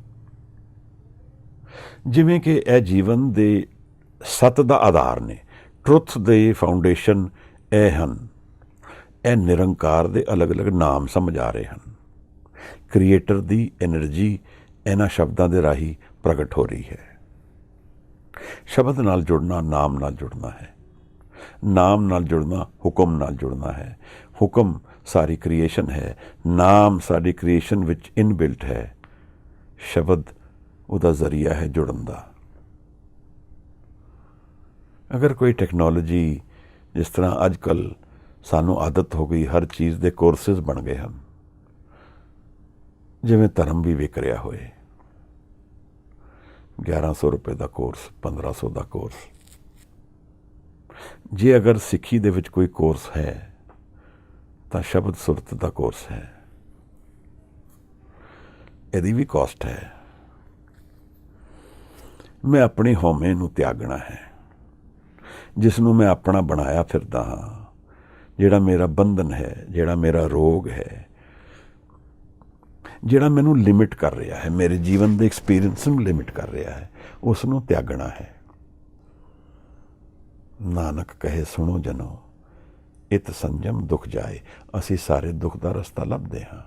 ਜਿਵੇਂ ਕਿ ਇਹ ਜੀਵਨ ਦੇ ਸੱਤ ਦਾ ਆਧਾਰ ਨੇ, ਟਰੁੱਥ ਦੇ ਫਾਊਂਡੇਸ਼ਨ ਇਹ ਹਨ। ਇਹ ਨਿਰੰਕਾਰ ਦੇ ਅਲੱਗ-ਅਲੱਗ ਨਾਮ ਸਮਝ ਆ ਰਹੇ ਹਨ। ਕ੍ਰੀਏਟਰ ਦੀ ਐਨਰਜੀ ਇਹਨਾਂ ਸ਼ਬਦਾਂ ਦੇ ਰਾਹੀਂ ਪ੍ਰਗਟ ਹੋ ਰਹੀ ਹੈ। ਸ਼ਬਦ ਨਾਲ ਜੁੜਨਾ ਨਾਮ ਨਾਲ ਜੁੜਨਾ ਹੈ, ਨਾਮ ਨਾਲ ਜੁੜਨਾ ਹੁਕਮ ਨਾਲ ਜੁੜਨਾ ਹੈ। ਹੁਕਮ ਸਾਰੀ ਕ੍ਰੀਏਸ਼ਨ ਹੈ, ਨਾਮ ਸਾਡੀ ਕ੍ਰੀਏਸ਼ਨ ਵਿੱਚ ਇਨਬਿਲਟ ਹੈ, ਸ਼ਬਦ ਉਹਦਾ ਜ਼ਰੀਆ ਹੈ ਜੁੜਨ ਦਾ। ਅਗਰ ਕੋਈ ਟੈਕਨੋਲੋਜੀ, ਜਿਸ ਤਰ੍ਹਾਂ ਅੱਜ ਕੱਲ੍ਹ ਸਾਨੂੰ ਆਦਤ ਹੋ ਗਈ, ਹਰ ਚੀਜ਼ ਦੇ ਕੋਰਸਿਸ ਬਣ ਗਏ ਹਨ, ਜਿਵੇਂ ਧਰਮ ਵੀ ਵਿਕ ਰਿਹਾ ਹੋਏ, 1100 ਰੁਪਏ ਦਾ ਕੋਰਸ, 1500 ਦਾ ਕੋਰਸ। ਜੇ ਅਗਰ ਸਿੱਖੀ ਦੇ ਵਿੱਚ ਕੋਈ ਕੋਰਸ ਹੈ ਤਾਂ ਸ਼ਬਦ ਸੁਰਤ ਦਾ ਕੋਰਸ ਹੈ। ਇਹਦੀ ਵੀ ਕਾਸਟ ਹੈ। ਮੈਂ ਆਪਣੀ ਹਉਮੈ ਨੂੰ ਤਿਆਗਣਾ ਹੈ, ਜਿਸ ਨੂੰ ਮੈਂ ਆਪਣਾ ਬਣਾਇਆ ਫਿਰਦਾ ਹਾਂ, ਜਿਹੜਾ ਮੇਰਾ ਬੰਧਨ ਹੈ, ਜਿਹੜਾ ਮੇਰਾ ਰੋਗ ਹੈ, ਜਿਹੜਾ ਮੈਨੂੰ ਲਿਮਿਟ ਕਰ ਰਿਹਾ ਹੈ, ਮੇਰੇ ਜੀਵਨ ਦੇ ਐਕਸਪੀਰੀਅੰਸ ਨੂੰ ਲਿਮਿਟ ਕਰ ਰਿਹਾ ਹੈ, ਉਸ ਨੂੰ ਤਿਆਗਣਾ ਹੈ। ਨਾਨਕ ਕਹੇ ਸੁਣੋ ਜਨੋ, ਇਤ ਸੰਜਮ ਦੁੱਖ ਜਾਏ। ਅਸੀਂ ਸਾਰੇ ਦੁੱਖ ਦਾ ਰਸਤਾ ਲੱਭਦੇ ਹਾਂ,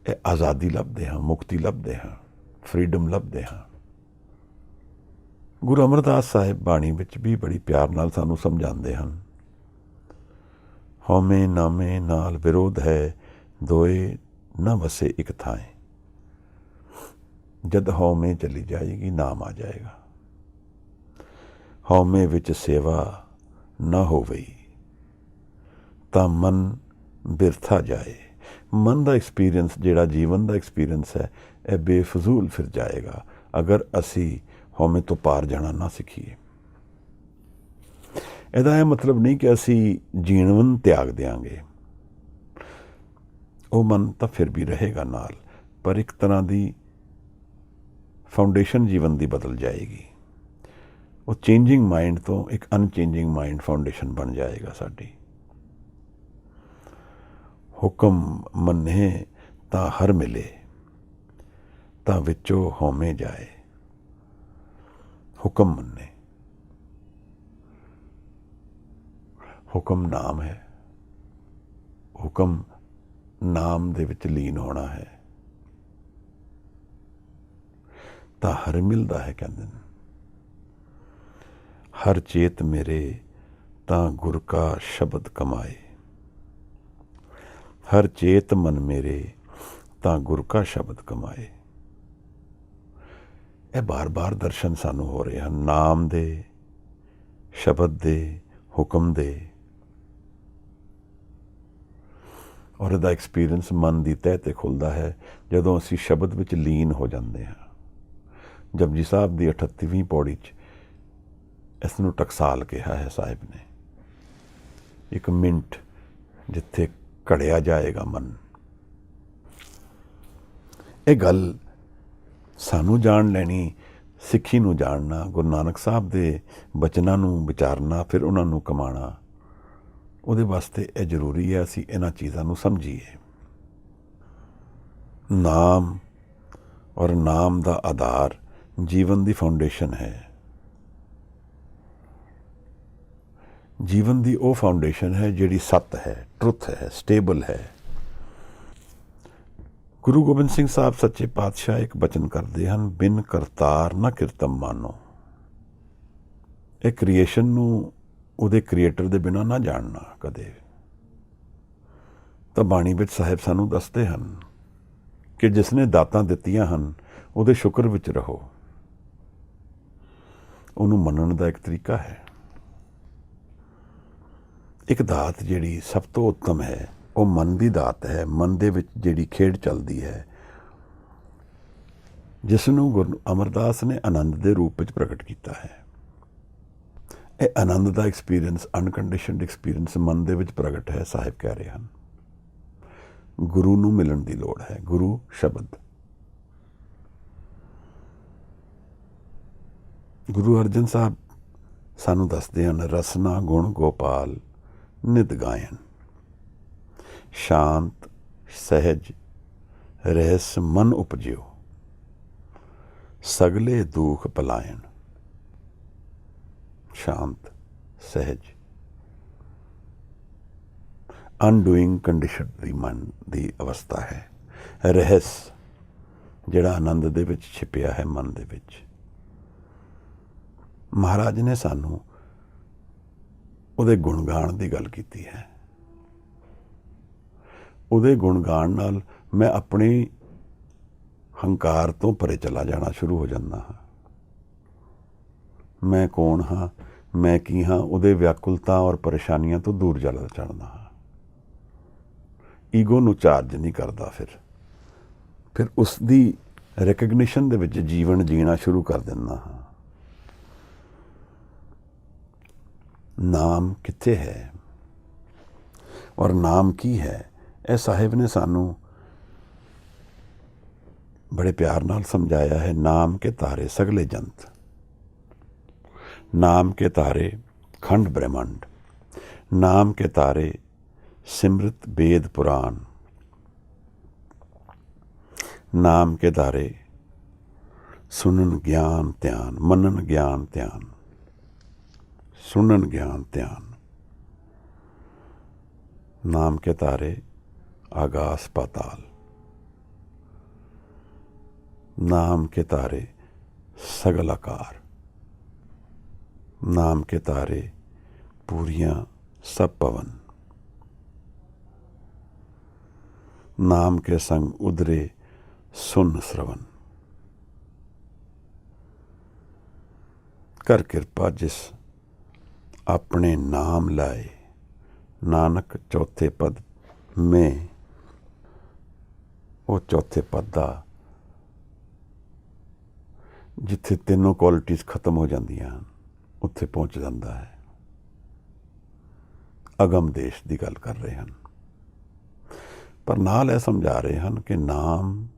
ਇਹ ਆਜ਼ਾਦੀ ਲੱਭਦੇ ਹਾਂ, ਮੁਕਤੀ ਲੱਭਦੇ ਹਾਂ, ਫਰੀਡਮ ਲੱਭਦੇ ਹਾਂ। ਗੁਰੂ ਅਮਰਦਾਸ ਸਾਹਿਬ ਬਾਣੀ ਵਿੱਚ ਵੀ ਬੜੀ ਪਿਆਰ ਨਾਲ ਸਾਨੂੰ ਸਮਝਾਉਂਦੇ ਹਨ, ਹਉਮੈ ਨਾਮੇ ਨਾਲ ਵਿਰੋਧ ਹੈ, ਦੋਏ ਨਾ ਵਸੇ ਇੱਕ ਥਾਏ। ਜਦ ਹਉਮੈ ਚਲੀ ਜਾਏਗੀ, ਨਾਮ ਆ ਜਾਏਗਾ। ਹਉਮੈ ਵਿੱਚ ਸੇਵਾ ਨਾ ਹੋਵਈ ਤਾਂ ਮਨ ਬਿਰਥਾ ਜਾਏ। ਮਨ ਦਾ ਐਕਸਪੀਰੀਅੰਸ, ਜਿਹੜਾ ਜੀਵਨ ਦਾ ਐਕਸਪੀਰੀਅੰਸ ਹੈ, ਇਹ ਬੇਫਜ਼ੂਲ ਫਿਰ ਜਾਏਗਾ ਅਗਰ ਅਸੀਂ ਹਉਮੈ ਤੋਂ ਪਾਰ ਜਾਣਾ ਨਾ ਸਿੱਖੀਏ। ਇਹਦਾ ਇਹ ਮਤਲਬ ਨਹੀਂ ਕਿ ਅਸੀਂ ਜੀਵਨ ਤਿਆਗ ਦਿਆਂਗੇ, ਉਹ ਮਨ ਤਾਂ ਫਿਰ ਵੀ ਰਹੇਗਾ ਨਾਲ, ਪਰ ਇੱਕ ਤਰ੍ਹਾਂ ਦੀ ਫਾਊਂਡੇਸ਼ਨ ਜੀਵਨ ਦੀ ਬਦਲ ਜਾਏਗੀ। ਉਹ ਚੇਂਜਿੰਗ ਮਾਈਂਡ ਤੋਂ ਇੱਕ ਅਨਚੇਂਜਿੰਗ ਮਾਈਂਡ ਫਾਊਂਡੇਸ਼ਨ ਬਣ ਜਾਏਗਾ ਸਾਡੀ। ਹੁਕਮ ਮੰਨੇ ਤਾਂ ਹਰ ਮਿਲੇ, ਤਾਂ ਵਿੱਚੋਂ ਹੋਮੇ ਜਾਏ। ਹੁਕਮ ਮੰਨੇ। ਹੁਕਮ ਨਾਮ ਹੈ। ਹੁਕਮ ਨਾਮ ਦੇ ਵਿੱਚ ਲੀਨ ਹੋਣਾ ਹੈ ਤਾਂ ਹਰ ਮਿਲਦਾ ਹੈ। ਕਹਿੰਦੇ ਨੇ ਹਰ ਚੇਤ ਮੇਰੇ ਤਾਂ ਗੁਰ ਕਾ ਸ਼ਬਦ ਕਮਾਏ। ਹਰ ਚੇਤ ਮਨ ਮੇਰੇ ਤਾਂ ਗੁਰ ਕਾ ਸ਼ਬਦ ਕਮਾਏ। ਇਹ ਬਾਰ-ਬਾਰ ਦਰਸ਼ਨ ਸਾਨੂੰ ਹੋ ਰਹੇ ਹਨ ਨਾਮ ਦੇ, ਸ਼ਬਦ ਦੇ, ਹੁਕਮ ਦੇ। ਔਰ ਇਹਦਾ ਐਕਸਪੀਰੀਅੰਸ ਮਨ ਦੀ ਤਹਿ 'ਤੇ ਖੁੱਲ੍ਹਦਾ ਹੈ ਜਦੋਂ ਅਸੀਂ ਸ਼ਬਦ ਵਿੱਚ ਲੀਨ ਹੋ ਜਾਂਦੇ ਹਾਂ। ਜਪਜੀ ਸਾਹਿਬ ਦੀ 38ਵੀਂ ਪੌੜੀ 'ਚ ਇਸ ਨੂੰ ਟਕਸਾਲ ਕਿਹਾ ਹੈ ਸਾਹਿਬ ਨੇ। ਇੱਕ ਮਿੰਟ ਜਿੱਥੇ ਘੜਿਆ ਜਾਏਗਾ ਮਨ। ਇਹ ਗੱਲ ਸਾਨੂੰ ਜਾਣ ਲੈਣੀ, ਸਿੱਖੀ ਨੂੰ ਜਾਣਨਾ, ਗੁਰੂ ਨਾਨਕ ਸਾਹਿਬ ਦੇ ਬਚਨਾਂ ਨੂੰ ਵਿਚਾਰਨਾ, ਫਿਰ ਉਹਨਾਂ ਨੂੰ ਕਮਾਉਣਾ, ਉਹਦੇ ਵਾਸਤੇ ਇਹ ਜ਼ਰੂਰੀ ਹੈ ਅਸੀਂ ਇਹਨਾਂ ਚੀਜ਼ਾਂ ਨੂੰ ਸਮਝੀਏ। ਨਾਮ ਔਰ ਨਾਮ ਦਾ ਆਧਾਰ ਜੀਵਨ ਦੀ ਫਾਊਂਡੇਸ਼ਨ ਹੈ। ਜੀਵਨ ਦੀ ਉਹ ਫਾਊਂਡੇਸ਼ਨ ਹੈ ਜਿਹੜੀ ਸੱਤ ਹੈ, ਟਰੁੱਥ ਹੈ, ਸਟੇਬਲ ਹੈ। ਗੁਰੂ ਗੋਬਿੰਦ ਸਿੰਘ ਸਾਹਿਬ ਸੱਚੇ ਪਾਤਸ਼ਾਹ ਇੱਕ ਬਚਨ ਕਰਦੇ ਹਨ, ਬਿਨ ਕਰਤਾਰ ਨਾ ਕਿਰਤਮ ਮਾਨੋ। ਇਹ ਕ੍ਰੀਏਸ਼ਨ ਨੂੰ ਉਹਦੇ ਕ੍ਰੀਏਟਰ ਦੇ ਬਿਨਾਂ ਨਾ ਜਾਣਨਾ ਕਦੇ। ਤਾਂ ਬਾਣੀ ਵਿੱਚ ਸਾਹਿਬ ਸਾਨੂੰ ਦੱਸਦੇ ਹਨ ਕਿ ਜਿਸ ਨੇ ਦਾਤਾਂ ਦਿੱਤੀਆਂ ਹਨ ਉਹਦੇ ਸ਼ੁਕਰ ਵਿੱਚ ਰਹੋ। ਉਹਨੂੰ ਮੰਨਣ ਦਾ ਇੱਕ ਤਰੀਕਾ ਹੈ। ਇੱਕ ਦਾਤ ਜਿਹੜੀ ਸਭ ਤੋਂ ਉੱਤਮ ਹੈ ਉਹ ਮਨ ਦੀ ਦਾਤ ਹੈ। ਮਨ ਦੇ ਵਿੱਚ ਜਿਹੜੀ ਖੇਡ ਚੱਲਦੀ ਹੈ, ਜਿਸ ਨੂੰ ਗੁਰੂ ਅਮਰਦਾਸ ਨੇ ਆਨੰਦ ਦੇ ਰੂਪ ਵਿੱਚ ਪ੍ਰਗਟ ਕੀਤਾ ਹੈ। ਇਹ ਆਨੰਦ ਦਾ ਐਕਸਪੀਰੀਅੰਸ, ਅਨਕੰਡੀਸ਼ਨਡ ਐਕਸਪੀਰੀਅੰਸ ਮਨ ਦੇ ਵਿੱਚ ਪ੍ਰਗਟ ਹੈ। ਸਾਹਿਬ ਕਹਿ ਰਹੇ ਹਨ ਗੁਰੂ ਨੂੰ ਮਿਲਣ ਦੀ ਲੋੜ ਹੈ। ਗੁਰੂ ਸ਼ਬਦ। ਗੁਰੂ ਅਰਜਨ ਸਾਹਿਬ ਸਾਨੂੰ ਦੱਸਦੇ ਹਨ, ਰਸਨਾ ਗੁਣ ਗੋਪਾਲ ਨਿਤ ਗਾਇਨ। ਸ਼ਾਂਤ ਸਹਿਜ ਰਹਿਸ ਮਨ ਉਪਜਿਓ, ਸਗਲੇ ਦੁਖ ਪਲਾਇਣ। ਸ਼ਾਂਤ ਸਹਿਜ, ਅਨਡੂਇੰਗ ਕੰਡੀਸ਼ਨ ਦੀ ਮਨ ਦੀ ਅਵਸਥਾ ਹੈ। ਰਹਿਸ ਜਿਹੜਾ ਆਨੰਦ ਦੇ ਵਿੱਚ ਛਿਪਿਆ ਹੈ ਮਨ ਦੇ ਵਿੱਚ। ਮਹਾਰਾਜ ਨੇ ਸਾਨੂੰ ਉਹਦੇ ਗੁਣਗਾਨ ਦੀ ਗੱਲ ਕੀਤੀ ਹੈ। ਉਹਦੇ ਗੁਣਗਾਨ ਨਾਲ ਮੈਂ ਆਪਣੀ ਹੰਕਾਰ ਤੋਂ ਪਰੇ ਚਲਾ ਜਾਣਾ ਸ਼ੁਰੂ ਹੋ ਜਾਂਦਾ ਹਾਂ। ਮੈਂ ਕੌਣ ਹਾਂ, ਮੈਂ ਕੀ ਹਾਂ, ਉਹਦੇ ਵਿਆਕੁਲਤਾ ਔਰ ਪਰੇਸ਼ਾਨੀਆਂ ਤੋਂ ਦੂਰ ਚੜ੍ਹਦਾ ਹਾਂ। ਈਗੋ ਨੂੰ ਚਾਰਜ ਨਹੀਂ ਕਰਦਾ। ਫਿਰ ਉਸ ਦੀ ਰਿਕਗਨੀਸ਼ਨ ਦੇ ਵਿੱਚ ਜੀਵਨ ਜੀਣਾ ਸ਼ੁਰੂ ਕਰ ਦਿੰਦਾ ਹਾਂ। ਨਾਮ ਕਿੱਥੇ ਹੈ ਔਰ ਨਾਮ ਕੀ ਹੈ, ਇਹ ਸਾਹਿਬ ਨੇ ਸਾਨੂੰ ਬੜੇ ਪਿਆਰ ਨਾਲ ਸਮਝਾਇਆ ਹੈ। ਨਾਮ ਕੇ ਤਾਰੇ ਸਗਲੇ ਜੰਤ, नाम के तारे खंड ब्रह्मांड, नाम के तारे सिमृत वेद पुराण, नाम के तारे सुनन ज्ञान ध्यान, मनन ज्ञान ध्यान, सुनन ज्ञान ध्यान। नाम के तारे आकाश पाताल, नाम के तारे सगल आकार, नाम के तारे पूरियां सब पवन, नाम के संग उदरे सुन श्रवण। कर कृपा जिस अपने नाम लाए, नानक चौथे पद में, वो चौथे पद का जिथे तीनों क्वालिटीज़ खत्म हो जांदियां हैं उत्थे पहुँच जाता है। अगम देश की गल कर रहे हैं, पर नाल यह समझा रहे हैं कि नाम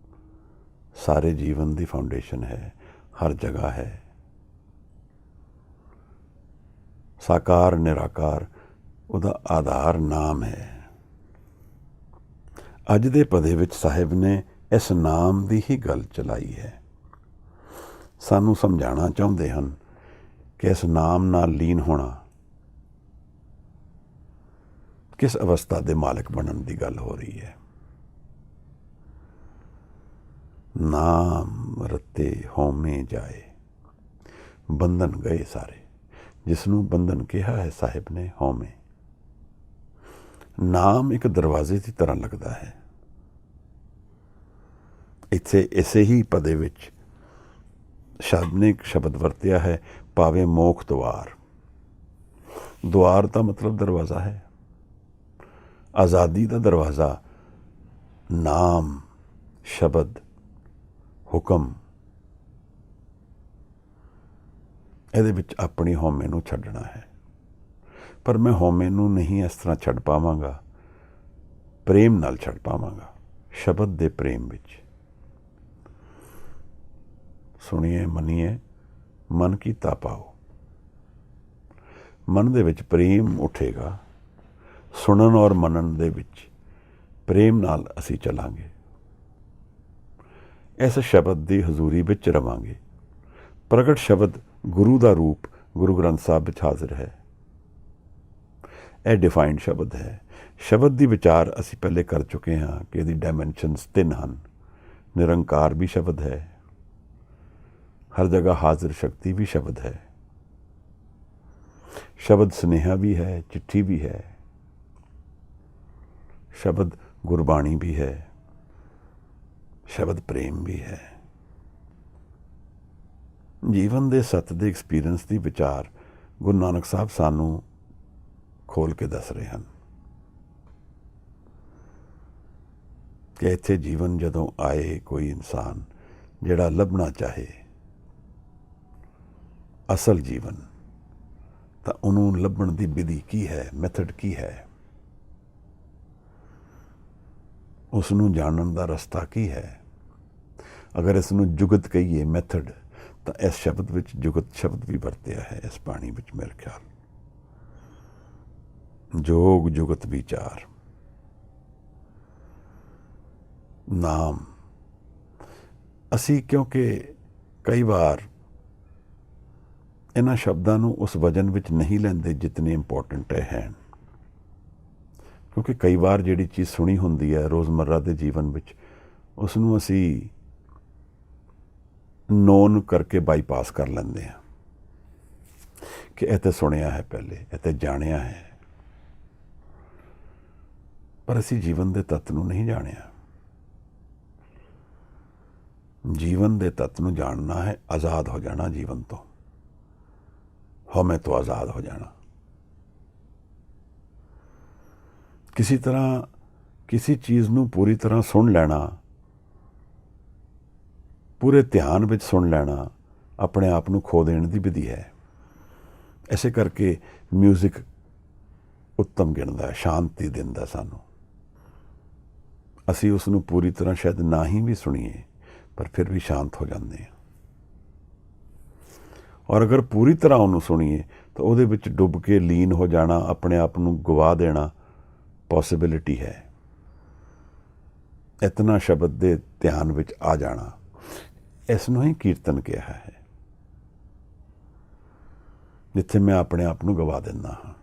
सारे जीवन की फाउंडेशन है, हर जगह है। साकार निराकार उदा आधार नाम है। अज दे पदे विच साहिब ने ਇਸ ਨਾਮ ਦੀ ਹੀ ਗੱਲ ਚਲਾਈ ਹੈ। ਸਾਨੂੰ ਸਮਝਾਉਣਾ ਚਾਹੁੰਦੇ ਹਨ ਕਿ ਇਸ ਨਾਮ ਨਾਲ ਲੀਨ ਹੋਣਾ ਕਿਸ ਅਵਸਥਾ ਦੇ ਮਾਲਕ ਬਣਨ ਦੀ ਗੱਲ ਹੋ ਰਹੀ ਹੈ। ਨਾਮ ਰਤੇ ਹਉਮੈ ਜਾਏ, ਬੰਧਨ ਗਏ ਸਾਰੇ। ਜਿਸ ਨੂੰ ਬੰਧਨ ਕਿਹਾ ਹੈ ਸਾਹਿਬ ਨੇ, ਹਉਮੈ। ਨਾਮ ਇੱਕ ਦਰਵਾਜ਼ੇ ਦੀ ਤਰ੍ਹਾਂ ਲੱਗਦਾ ਹੈ। ਇੱਥੇ ਇਸੇ ਹੀ ਪਦੇ ਵਿੱਚ ਸ਼ਬਦ ਨੇ ਇੱਕ ਸ਼ਬਦ ਵਰਤਿਆ ਹੈ, ਭਾਵੇਂ ਮੋਖ ਦੁਆਰ। ਦੁਆਰ ਦਾ ਮਤਲਬ ਦਰਵਾਜ਼ਾ ਹੈ। ਆਜ਼ਾਦੀ ਦਾ ਦਰਵਾਜ਼ਾ ਨਾਮ, ਸ਼ਬਦ, ਹੁਕਮ, ਇਹਦੇ ਵਿੱਚ ਆਪਣੀ ਹਉਮੈ ਨੂੰ ਛੱਡਣਾ ਹੈ। ਪਰ ਮੈਂ ਹਉਮੈ ਨੂੰ ਨਹੀਂ ਇਸ ਤਰ੍ਹਾਂ ਛੱਡ ਪਾਵਾਂਗਾ, ਪ੍ਰੇਮ ਨਾਲ ਛੱਡ ਪਾਵਾਂਗਾ, ਸ਼ਬਦ ਦੇ ਪ੍ਰੇਮ ਵਿੱਚ। ਸੁਣੀਏ, ਮੰਨੀਏ, ਮਨ ਕੀਤਾ ਪਾਓ। ਮਨ ਦੇ ਵਿੱਚ ਪ੍ਰੇਮ ਉੱਠੇਗਾ। ਸੁਣਨ ਔਰ ਮੰਨਣ ਦੇ ਵਿੱਚ ਪ੍ਰੇਮ ਨਾਲ ਅਸੀਂ ਚੱਲਾਂਗੇ। ਇਸ ਸ਼ਬਦ ਦੀ ਹਜ਼ੂਰੀ ਵਿੱਚ ਰਵਾਂਗੇ। ਪ੍ਰਗਟ ਸ਼ਬਦ ਗੁਰੂ ਦਾ ਰੂਪ ਗੁਰੂ ਗ੍ਰੰਥ ਸਾਹਿਬ ਵਿੱਚ ਹਾਜ਼ਰ ਹੈ। ਇਹ ਡਿਫਾਈਨਡ ਸ਼ਬਦ ਹੈ। ਸ਼ਬਦ ਦੀ ਵਿਚਾਰ ਅਸੀਂ ਪਹਿਲੇ ਕਰ ਚੁੱਕੇ ਹਾਂ ਕਿ ਇਹਦੀ ਡਾਇਮੈਂਸ਼ਨਸ 3 ਹਨ। ਨਿਰੰਕਾਰ ਵੀ ਸ਼ਬਦ ਹੈ, ਹਰ ਜਗ੍ਹਾ ਹਾਜ਼ਰ ਸ਼ਕਤੀ ਵੀ ਸ਼ਬਦ ਹੈ, ਸ਼ਬਦ ਸੁਨੇਹਾ ਵੀ ਹੈ, ਚਿੱਠੀ ਵੀ ਹੈ, ਸ਼ਬਦ ਗੁਰਬਾਣੀ ਵੀ ਹੈ, ਸ਼ਬਦ ਪ੍ਰੇਮ ਵੀ ਹੈ। ਜੀਵਨ ਦੇ ਸੱਤ ਦੇ ਐਕਸਪੀਰੀਅੰਸ ਦੀ ਵਿਚਾਰ ਗੁਰੂ ਨਾਨਕ ਸਾਹਿਬ ਸਾਨੂੰ ਖੋਲ ਕੇ ਦੱਸ ਰਹੇ ਹਨ ਕਿ ਇੱਥੇ ਜੀਵਨ ਜਦੋਂ ਆਏ ਕੋਈ ਇਨਸਾਨ ਜਿਹੜਾ ਲੱਭਣਾ ਚਾਹੇ ਅਸਲ ਜੀਵਨ, ਤਾਂ ਉਹਨੂੰ ਲੱਭਣ ਦੀ ਵਿਧੀ ਕੀ ਹੈ, ਮੈਥਡ ਕੀ ਹੈ, ਉਸ ਨੂੰ ਜਾਣਨ ਦਾ ਰਸਤਾ ਕੀ ਹੈ। ਅਗਰ ਇਸ ਨੂੰ ਜੁਗਤ ਕਹੀਏ, ਮੈਥਡ, ਤਾਂ ਇਸ ਸ਼ਬਦ ਵਿੱਚ ਜੁਗਤ ਸ਼ਬਦ ਵੀ ਵਰਤਿਆ ਹੈ। ਇਸ ਬਾਣੀ ਵਿੱਚ ਮੇਰੇ ਖਿਆਲ ਜੋਗ ਜੁਗਤ ਵਿਚਾਰ। ਨਾਮ ਅਸੀਂ ਕਿਉਂਕਿ ਕਈ ਵਾਰ ਇਹਨਾਂ ਸ਼ਬਦਾਂ ਨੂੰ ਉਸ ਵਜਨ ਵਿੱਚ ਨਹੀਂ ਲੈਂਦੇ ਜਿਤਨੇ ਇੰਪੋਰਟੈਂਟ ਹੈ। ਕਿਉਂਕਿ ਕਈ ਵਾਰ ਜਿਹੜੀ ਚੀਜ਼ ਸੁਣੀ ਹੁੰਦੀ ਹੈ ਰੋਜ਼ਮर्रा ਦੇ ਜੀਵਨ ਵਿੱਚ, ਉਸ ਨੂੰ ਅਸੀਂ ਨੋਨ ਕਰਕੇ ਬਾਈਪਾਸ ਕਰ ਲੈਂਦੇ ਹਾਂ ਕਿ ਇਹ ਤਾਂ ਸੁਣਿਆ ਹੈ ਪਹਿਲੇ, ਇਹ ਤਾਂ ਜਾਣਿਆ ਹੈ। ਪਰ ਅਸੀਂ ਜੀਵਨ ਦੇ ਤੱਤ ਨੂੰ ਨਹੀਂ ਜਾਣਿਆ। ਜੀਵਨ ਦੇ ਤੱਤ ਨੂੰ ਜਾਣਨਾ ਹੈ, ਆਜ਼ਾਦ ਹੋ ਜਾਣਾ ਜੀਵਨ ਤੋਂ, ਹਉਮੈ ਤੋਂ ਆਜ਼ਾਦ ਹੋ ਜਾਣਾ। ਕਿਸੇ ਤਰ੍ਹਾਂ ਕਿਸੇ ਚੀਜ਼ ਨੂੰ ਪੂਰੀ ਤਰ੍ਹਾਂ ਸੁਣ ਲੈਣਾ, ਪੂਰੇ ਧਿਆਨ ਵਿੱਚ ਸੁਣ ਲੈਣਾ, ਆਪਣੇ ਆਪ ਨੂੰ ਖੋ ਦੇਣ ਦੀ ਵਿਧੀ ਹੈ। ਇਸੇ ਕਰਕੇ ਮਿਊਜ਼ਿਕ ਉੱਤਮ ਗਿਣਦਾ, ਸ਼ਾਂਤੀ ਦਿੰਦਾ ਸਾਨੂੰ। ਅਸੀਂ ਉਸ ਨੂੰ ਪੂਰੀ ਤਰ੍ਹਾਂ ਸ਼ਾਇਦ ਨਾ ਹੀ ਵੀ ਸੁਣੀਏ, ਪਰ ਫਿਰ ਵੀ ਸ਼ਾਂਤ ਹੋ ਜਾਂਦੇ ਹਾਂ। ਔਰ ਅਗਰ ਪੂਰੀ ਤਰ੍ਹਾਂ ਉਹਨੂੰ ਸੁਣੀਏ ਤਾਂ ਉਹਦੇ ਵਿੱਚ ਡੁੱਬ ਕੇ ਲੀਨ ਹੋ ਜਾਣਾ, ਆਪਣੇ ਆਪ ਨੂੰ ਗਵਾ ਦੇਣਾ ਪੋਸੀਬਿਲਿਟੀ ਹੈ। ਇਤਨਾ ਸ਼ਬਦ ਦੇ ਧਿਆਨ ਵਿੱਚ ਆ ਜਾਣਾ, ਇਸ ਨੂੰ ਹੀ ਕੀਰਤਨ ਕਿਹਾ ਹੈ, ਜਿੱਥੇ ਮੈਂ ਆਪਣੇ ਆਪ ਨੂੰ ਗਵਾ ਦਿੰਦਾ ਹਾਂ।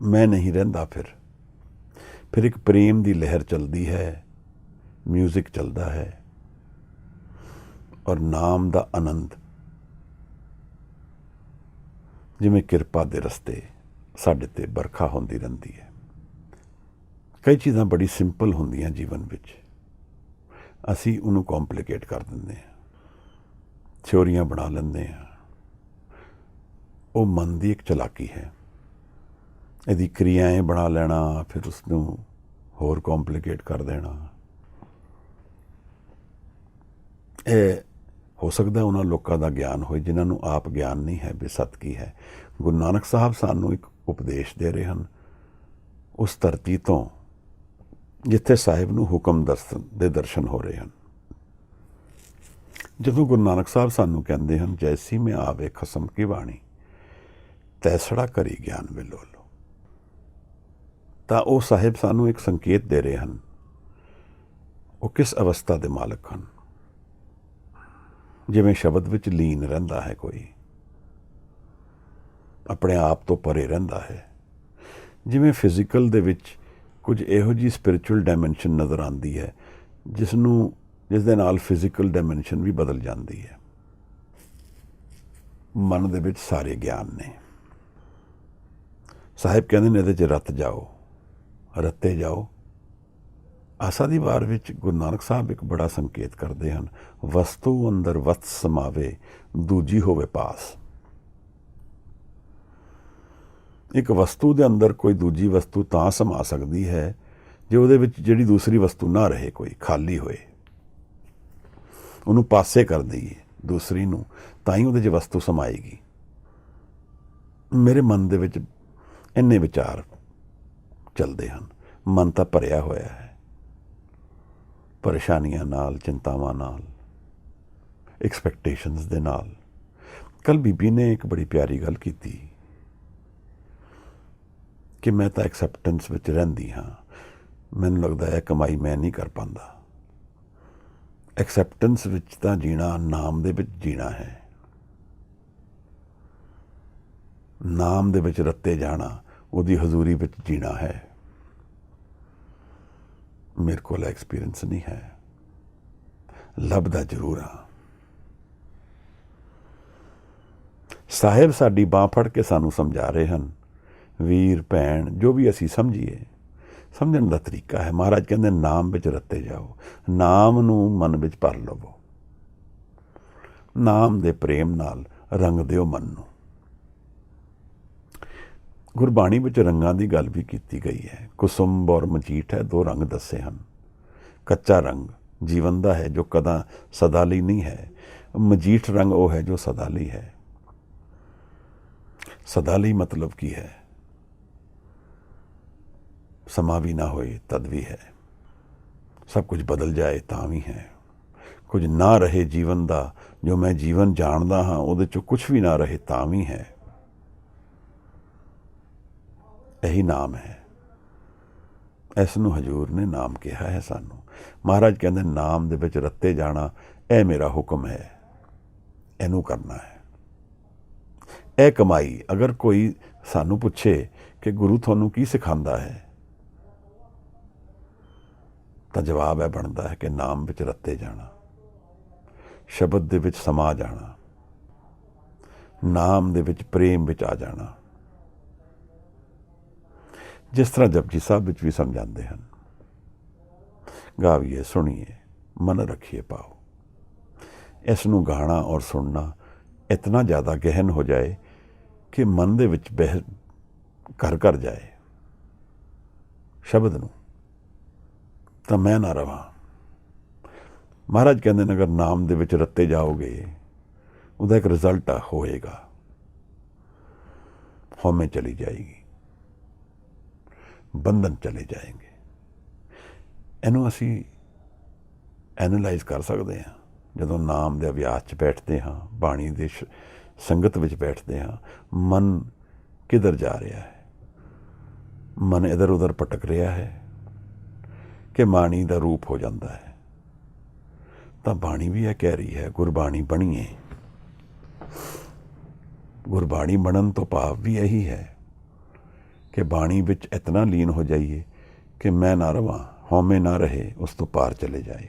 ਮੈਂ ਨਹੀਂ ਰਹਿੰਦਾ। ਫਿਰ ਇੱਕ ਪ੍ਰੇਮ ਦੀ ਲਹਿਰ ਚੱਲਦੀ ਹੈ, ਮਿਊਜ਼ਿਕ ਚੱਲਦਾ ਹੈ, ਔਰ ਨਾਮ ਦਾ ਆਨੰਦ ਜਿਵੇਂ ਕਿਰਪਾ ਦੇ ਰਸਤੇ ਸਾਡੇ ਤੇ ਬਰਖਾ ਹੁੰਦੀ ਰਹਿੰਦੀ ਹੈ। ਕਈ ਚੀਜ਼ਾਂ ਬੜੀ ਸਿੰਪਲ ਹੁੰਦੀਆਂ ਜੀਵਨ ਵਿੱਚ, ਅਸੀਂ ਉਹਨੂੰ ਕੰਪਲਿਕੇਟ ਕਰ ਦਿੰਦੇ ਹਾਂ, ਥਿਊਰੀਆਂ ਬਣਾ ਲੈਂਦੇ ਹਾਂ। ਉਹ ਮਨ ਦੀ ਇੱਕ ਚਲਾਕੀ ਹੈ। ਇਹਦੀ ਕਿਰਿਆएं ਬਣਾ ਲੈਣਾ, ਫਿਰ ਉਸ ਨੂੰ ਹੋਰ ਕੰਪਲਿਕੇਟ ਕਰ ਦੇਣਾ। ਇਹ ਹੋ ਸਕਦਾ ਉਹਨਾਂ ਲੋਕਾਂ ਦਾ ਗਿਆਨ ਹੋਏ ਜਿਨ੍ਹਾਂ ਨੂੰ ਆਪ ਗਿਆਨ ਨਹੀਂ ਹੈ ਵੀ ਸੱਤ ਕੀ ਹੈ। ਗੁਰੂ ਨਾਨਕ ਸਾਹਿਬ ਸਾਨੂੰ ਇੱਕ ਉਪਦੇਸ਼ ਦੇ ਰਹੇ ਹਨ ਉਸ ਧਰਤੀ ਤੋਂ ਜਿੱਥੇ ਸਾਹਿਬ ਨੂੰ ਹੁਕਮ ਦੇ ਦਰਸ਼ਨ ਹੋ ਰਹੇ ਹਨ। ਜਦੋਂ ਗੁਰੂ ਨਾਨਕ ਸਾਹਿਬ ਸਾਨੂੰ ਕਹਿੰਦੇ ਹਨ, ਜੈਸੀ ਮੈਂ ਆਵੇ ਖਸਮ ਕੀ ਬਾਣੀ, ਤੈਸੜਾ ਕਰੀ ਗਿਆਨ ਵਿਲੋਲੋ, ਤਾਂ ਉਹ ਸਾਹਿਬ ਸਾਨੂੰ ਇੱਕ ਸੰਕੇਤ ਦੇ ਰਹੇ ਹਨ। ਉਹ ਕਿਸ ਅਵਸਥਾ ਦੇ ਮਾਲਕ ਹਨ? ਜਿਵੇਂ ਸ਼ਬਦ ਵਿੱਚ ਲੀਨ ਰਹਿੰਦਾ ਹੈ, ਕੋਈ ਆਪਣੇ ਆਪ ਤੋਂ ਪਰੇ ਰਹਿੰਦਾ ਹੈ। ਜਿਵੇਂ ਫਿਜ਼ੀਕਲ ਦੇ ਵਿੱਚ ਕੁਝ ਇਹੋ ਜਿਹੀ ਸਪਿਰਿਚੁਅਲ ਡਾਇਮੈਂਸ਼ਨ ਨਜ਼ਰ ਆਉਂਦੀ ਹੈ ਜਿਸ ਦੇ ਨਾਲ ਫਿਜ਼ੀਕਲ ਡਾਇਮੈਂਸ਼ਨ ਵੀ ਬਦਲ ਜਾਂਦੀ ਹੈ। ਮਨ ਦੇ ਵਿੱਚ ਸਾਰੇ ਗਿਆਨ ਨੇ। ਸਾਹਿਬ ਕਹਿੰਦੇ ਨੇ ਇਹਦੇ 'ਚ ਰੱਤੇ ਜਾਓ। ਆਸਾ ਦੀ ਵਾਰ ਵਿੱਚ ਗੁਰੂ ਨਾਨਕ ਸਾਹਿਬ ਇੱਕ ਬੜਾ ਸੰਕੇਤ ਕਰਦੇ ਹਨ, ਵਸਤੂ ਅੰਦਰ ਵਸਤ ਸਮਾਵੇ, ਦੂਜੀ ਹੋਵੇ ਪਾਸ। ਇੱਕ ਵਸਤੂ ਦੇ ਅੰਦਰ ਕੋਈ ਦੂਜੀ ਵਸਤੂ ਤਾਂ ਸਮਾ ਸਕਦੀ ਹੈ ਜੇ ਉਹਦੇ ਵਿੱਚ ਜਿਹੜੀ ਦੂਸਰੀ ਵਸਤੂ ਨਾ ਰਹੇ, ਕੋਈ ਖਾਲੀ ਹੋਏ, ਉਹਨੂੰ ਪਾਸੇ ਕਰ ਦਈਏ ਦੂਸਰੀ ਨੂੰ, ਤਾਂ ਹੀ ਉਹਦੇ 'ਚ ਵਸਤੂ ਸਮਾਏਗੀ। ਮੇਰੇ ਮਨ ਦੇ ਵਿੱਚ ਇੰਨੇ ਵਿਚਾਰ ਚੱਲਦੇ ਹਨ। ਮਨ ਤਾਂ ਭਰਿਆ ਹੋਇਆ ਹੈ ਪਰੇਸ਼ਾਨੀਆਂ ਨਾਲ, ਚਿੰਤਾਵਾਂ ਨਾਲ, ਐਕਸਪੈਕਟੇਸ਼ਨਸ ਦੇ ਨਾਲ। ਕੱਲ ਬੀਬੀ ਨੇ ਇੱਕ ਬੜੀ ਪਿਆਰੀ ਗੱਲ ਕੀਤੀ ਕਿ ਮੈਂ ਤਾਂ ਐਕਸੈਪਟੈਂਸ ਵਿੱਚ ਰਹਿੰਦੀ ਹਾਂ, ਮੈਨੂੰ ਲੱਗਦਾ ਹੈ ਕਮਾਈ ਮੈਂ ਨਹੀਂ ਕਰ ਪਾਉਂਦਾ। ਐਕਸੈਪਟੈਂਸ ਵਿੱਚ ਤਾਂ ਜੀਣਾ ਨਾਮ ਦੇ ਵਿੱਚ ਜੀਣਾ ਹੈ। ਨਾਮ ਦੇ ਵਿੱਚ ਰੱਤੇ ਜਾਣਾ, ਉਹਦੀ ਹਜ਼ੂਰੀ ਵਿੱਚ ਜੀਣਾ ਹੈ। ਮੇਰੇ ਕੋਲ ਐਕਸਪੀਰੀਅੰਸ ਨਹੀਂ ਹੈ, ਲੱਭਦਾ ਜ਼ਰੂਰ ਹਾਂ। ਸਾਹਿਬ ਸਾਡੀ ਬਾਂਹ ਫੜ ਕੇ ਸਾਨੂੰ ਸਮਝਾ ਰਹੇ ਹਨ, ਵੀਰ ਭੈਣ ਜੋ ਵੀ ਅਸੀਂ ਸਮਝੀਏ, ਸਮਝਣ ਦਾ ਤਰੀਕਾ ਹੈ। ਮਹਾਰਾਜ ਕਹਿੰਦੇ ਨਾਮ ਵਿੱਚ ਰੱਤੇ ਜਾਓ, ਨਾਮ ਨੂੰ ਮਨ ਵਿੱਚ ਭਰ ਲਵੋ, ਨਾਮ ਦੇ ਪ੍ਰੇਮ ਨਾਲ ਰੰਗ ਦਿਓ ਮਨ ਨੂੰ। ਗੁਰਬਾਣੀ ਵਿੱਚ ਰੰਗਾਂ ਦੀ ਗੱਲ ਵੀ ਕੀਤੀ ਗਈ ਹੈ। ਕੁਸੁੰਭ ਔਰ ਮਜੀਠ ਹੈ, ਦੋ ਰੰਗ ਦੱਸੇ ਹਨ। ਕੱਚਾ ਰੰਗ ਜੀਵਨ ਦਾ ਹੈ ਜੋ ਕਦਾ ਸਦਾ ਲਈ ਨਹੀਂ ਹੈ। ਮਜੀਠ ਰੰਗ ਉਹ ਹੈ ਜੋ ਸਦਾ ਲਈ ਹੈ। ਸਦਾ ਲਈ ਮਤਲਬ ਕੀ ਹੈ? ਸਮਾਂ ਵੀ ਨਾ ਹੋਏ ਤਦ ਵੀ ਹੈ, ਸਭ ਕੁਝ ਬਦਲ ਜਾਏ ਤਾਂ ਵੀ ਹੈ, ਕੁਝ ਨਾ ਰਹੇ ਜੀਵਨ ਦਾ ਜੋ ਮੈਂ ਜੀਵਨ ਜਾਣਦਾ ਹਾਂ ਉਹਦੇ 'ਚੋਂ ਕੁਝ ਵੀ ਨਾ ਰਹੇ ਤਾਂ ਵੀ ਹੈ। ਇਹੀ ਨਾਮ ਹੈ। ਇਸ ਨੂੰ ਹਜ਼ੂਰ ਨੇ ਨਾਮ ਕਿਹਾ ਹੈ ਸਾਨੂੰ। ਮਹਾਰਾਜ ਕਹਿੰਦੇ ਨਾਮ ਦੇ ਵਿੱਚ ਰੱਤੇ ਜਾਣਾ, ਇਹ ਮੇਰਾ ਹੁਕਮ ਹੈ, ਇਹਨੂੰ ਕਰਨਾ ਹੈ। ਇਹ ਕਮਾਈ, ਅਗਰ ਕੋਈ ਸਾਨੂੰ ਪੁੱਛੇ ਕਿ ਗੁਰੂ ਤੁਹਾਨੂੰ ਕੀ ਸਿਖਾਉਂਦਾ ਹੈ, ਤਾਂ ਜਵਾਬ ਇਹ ਬਣਦਾ ਹੈ ਕਿ ਨਾਮ ਵਿੱਚ ਰੱਤੇ ਜਾਣਾ, ਸ਼ਬਦ ਦੇ ਵਿੱਚ ਸਮਾ ਜਾਣਾ, ਨਾਮ ਦੇ ਵਿੱਚ ਪ੍ਰੇਮ ਵਿੱਚ ਆ ਜਾਣਾ। ਜਿਸ ਤਰ੍ਹਾਂ ਜਪਜੀ ਸਾਹਿਬ ਵਿੱਚ ਵੀ ਸਮਝਾਉਂਦੇ ਹਨ, ਗਾਵੀਏ ਸੁਣੀਏ ਮਨ ਰੱਖੀਏ ਪਾਓ। ਇਸ ਨੂੰ ਗਾਣਾ ਔਰ ਸੁਣਨਾ ਇਤਨਾ ਜ਼ਿਆਦਾ ਗਹਿਨ ਹੋ ਜਾਏ ਕਿ ਮਨ ਦੇ ਵਿੱਚ ਘਰ ਕਰ ਜਾਏ ਸ਼ਬਦ ਨੂੰ, ਤਾਂ ਮੈਂ ਨਾ ਰਵਾਂ। ਮਹਾਰਾਜ ਕਹਿੰਦੇ ਨੇ ਅਗਰ ਨਾਮ ਦੇ ਵਿੱਚ ਰੱਤੇ ਜਾਓਗੇ, ਉਹਦਾ ਇੱਕ ਰਿਜ਼ਲਟ ਹੋਏਗਾ, ਹਉਮੈ ਚਲੀ ਜਾਏਗੀ, ਬੰਧਨ ਚਲੇ ਜਾਏंगे। ਇਹਨੂੰ ਅਸੀਂ ਐਨਾਲਾਈਜ਼ ਕਰ ਸਕਦੇ ਹਾਂ। ਜਦੋਂ ਨਾਮ ਦੇ ਅਭਿਆਸ 'ਚ ਬੈਠਦੇ ਹਾਂ, ਬਾਣੀ ਦੇ ਸੰਗਤ ਵਿੱਚ ਬੈਠਦੇ ਹਾਂ, ਮਨ ਕਿੱਧਰ ਜਾ ਰਿਹਾ ਹੈ? ਮਨ ਇੱਧਰ ਉੱਧਰ ਭਟਕ ਰਿਹਾ ਹੈ ਕਿ ਬਾਣੀ ਦਾ ਰੂਪ ਹੋ ਜਾਂਦਾ ਹੈ? ਤਾਂ ਬਾਣੀ ਵੀ ਇਹ ਕਹਿ ਰਹੀ ਹੈ, ਗੁਰਬਾਣੀ ਬਣੀਏ। ਗੁਰਬਾਣੀ ਬਣਨ ਤੋਂ ਭਾਵ ਵੀ ਇਹੀ ਹੈ ਕਿ ਬਾਣੀ ਵਿੱਚ ਇਤਨਾ ਲੀਨ ਹੋ ਜਾਈਏ ਕਿ ਮੈਂ ਨਾ ਰਵਾਂ, ਹਉਮੈ ਨਾ ਰਹੇ, ਉਸ ਤੋਂ ਪਾਰ ਚਲੇ ਜਾਏ।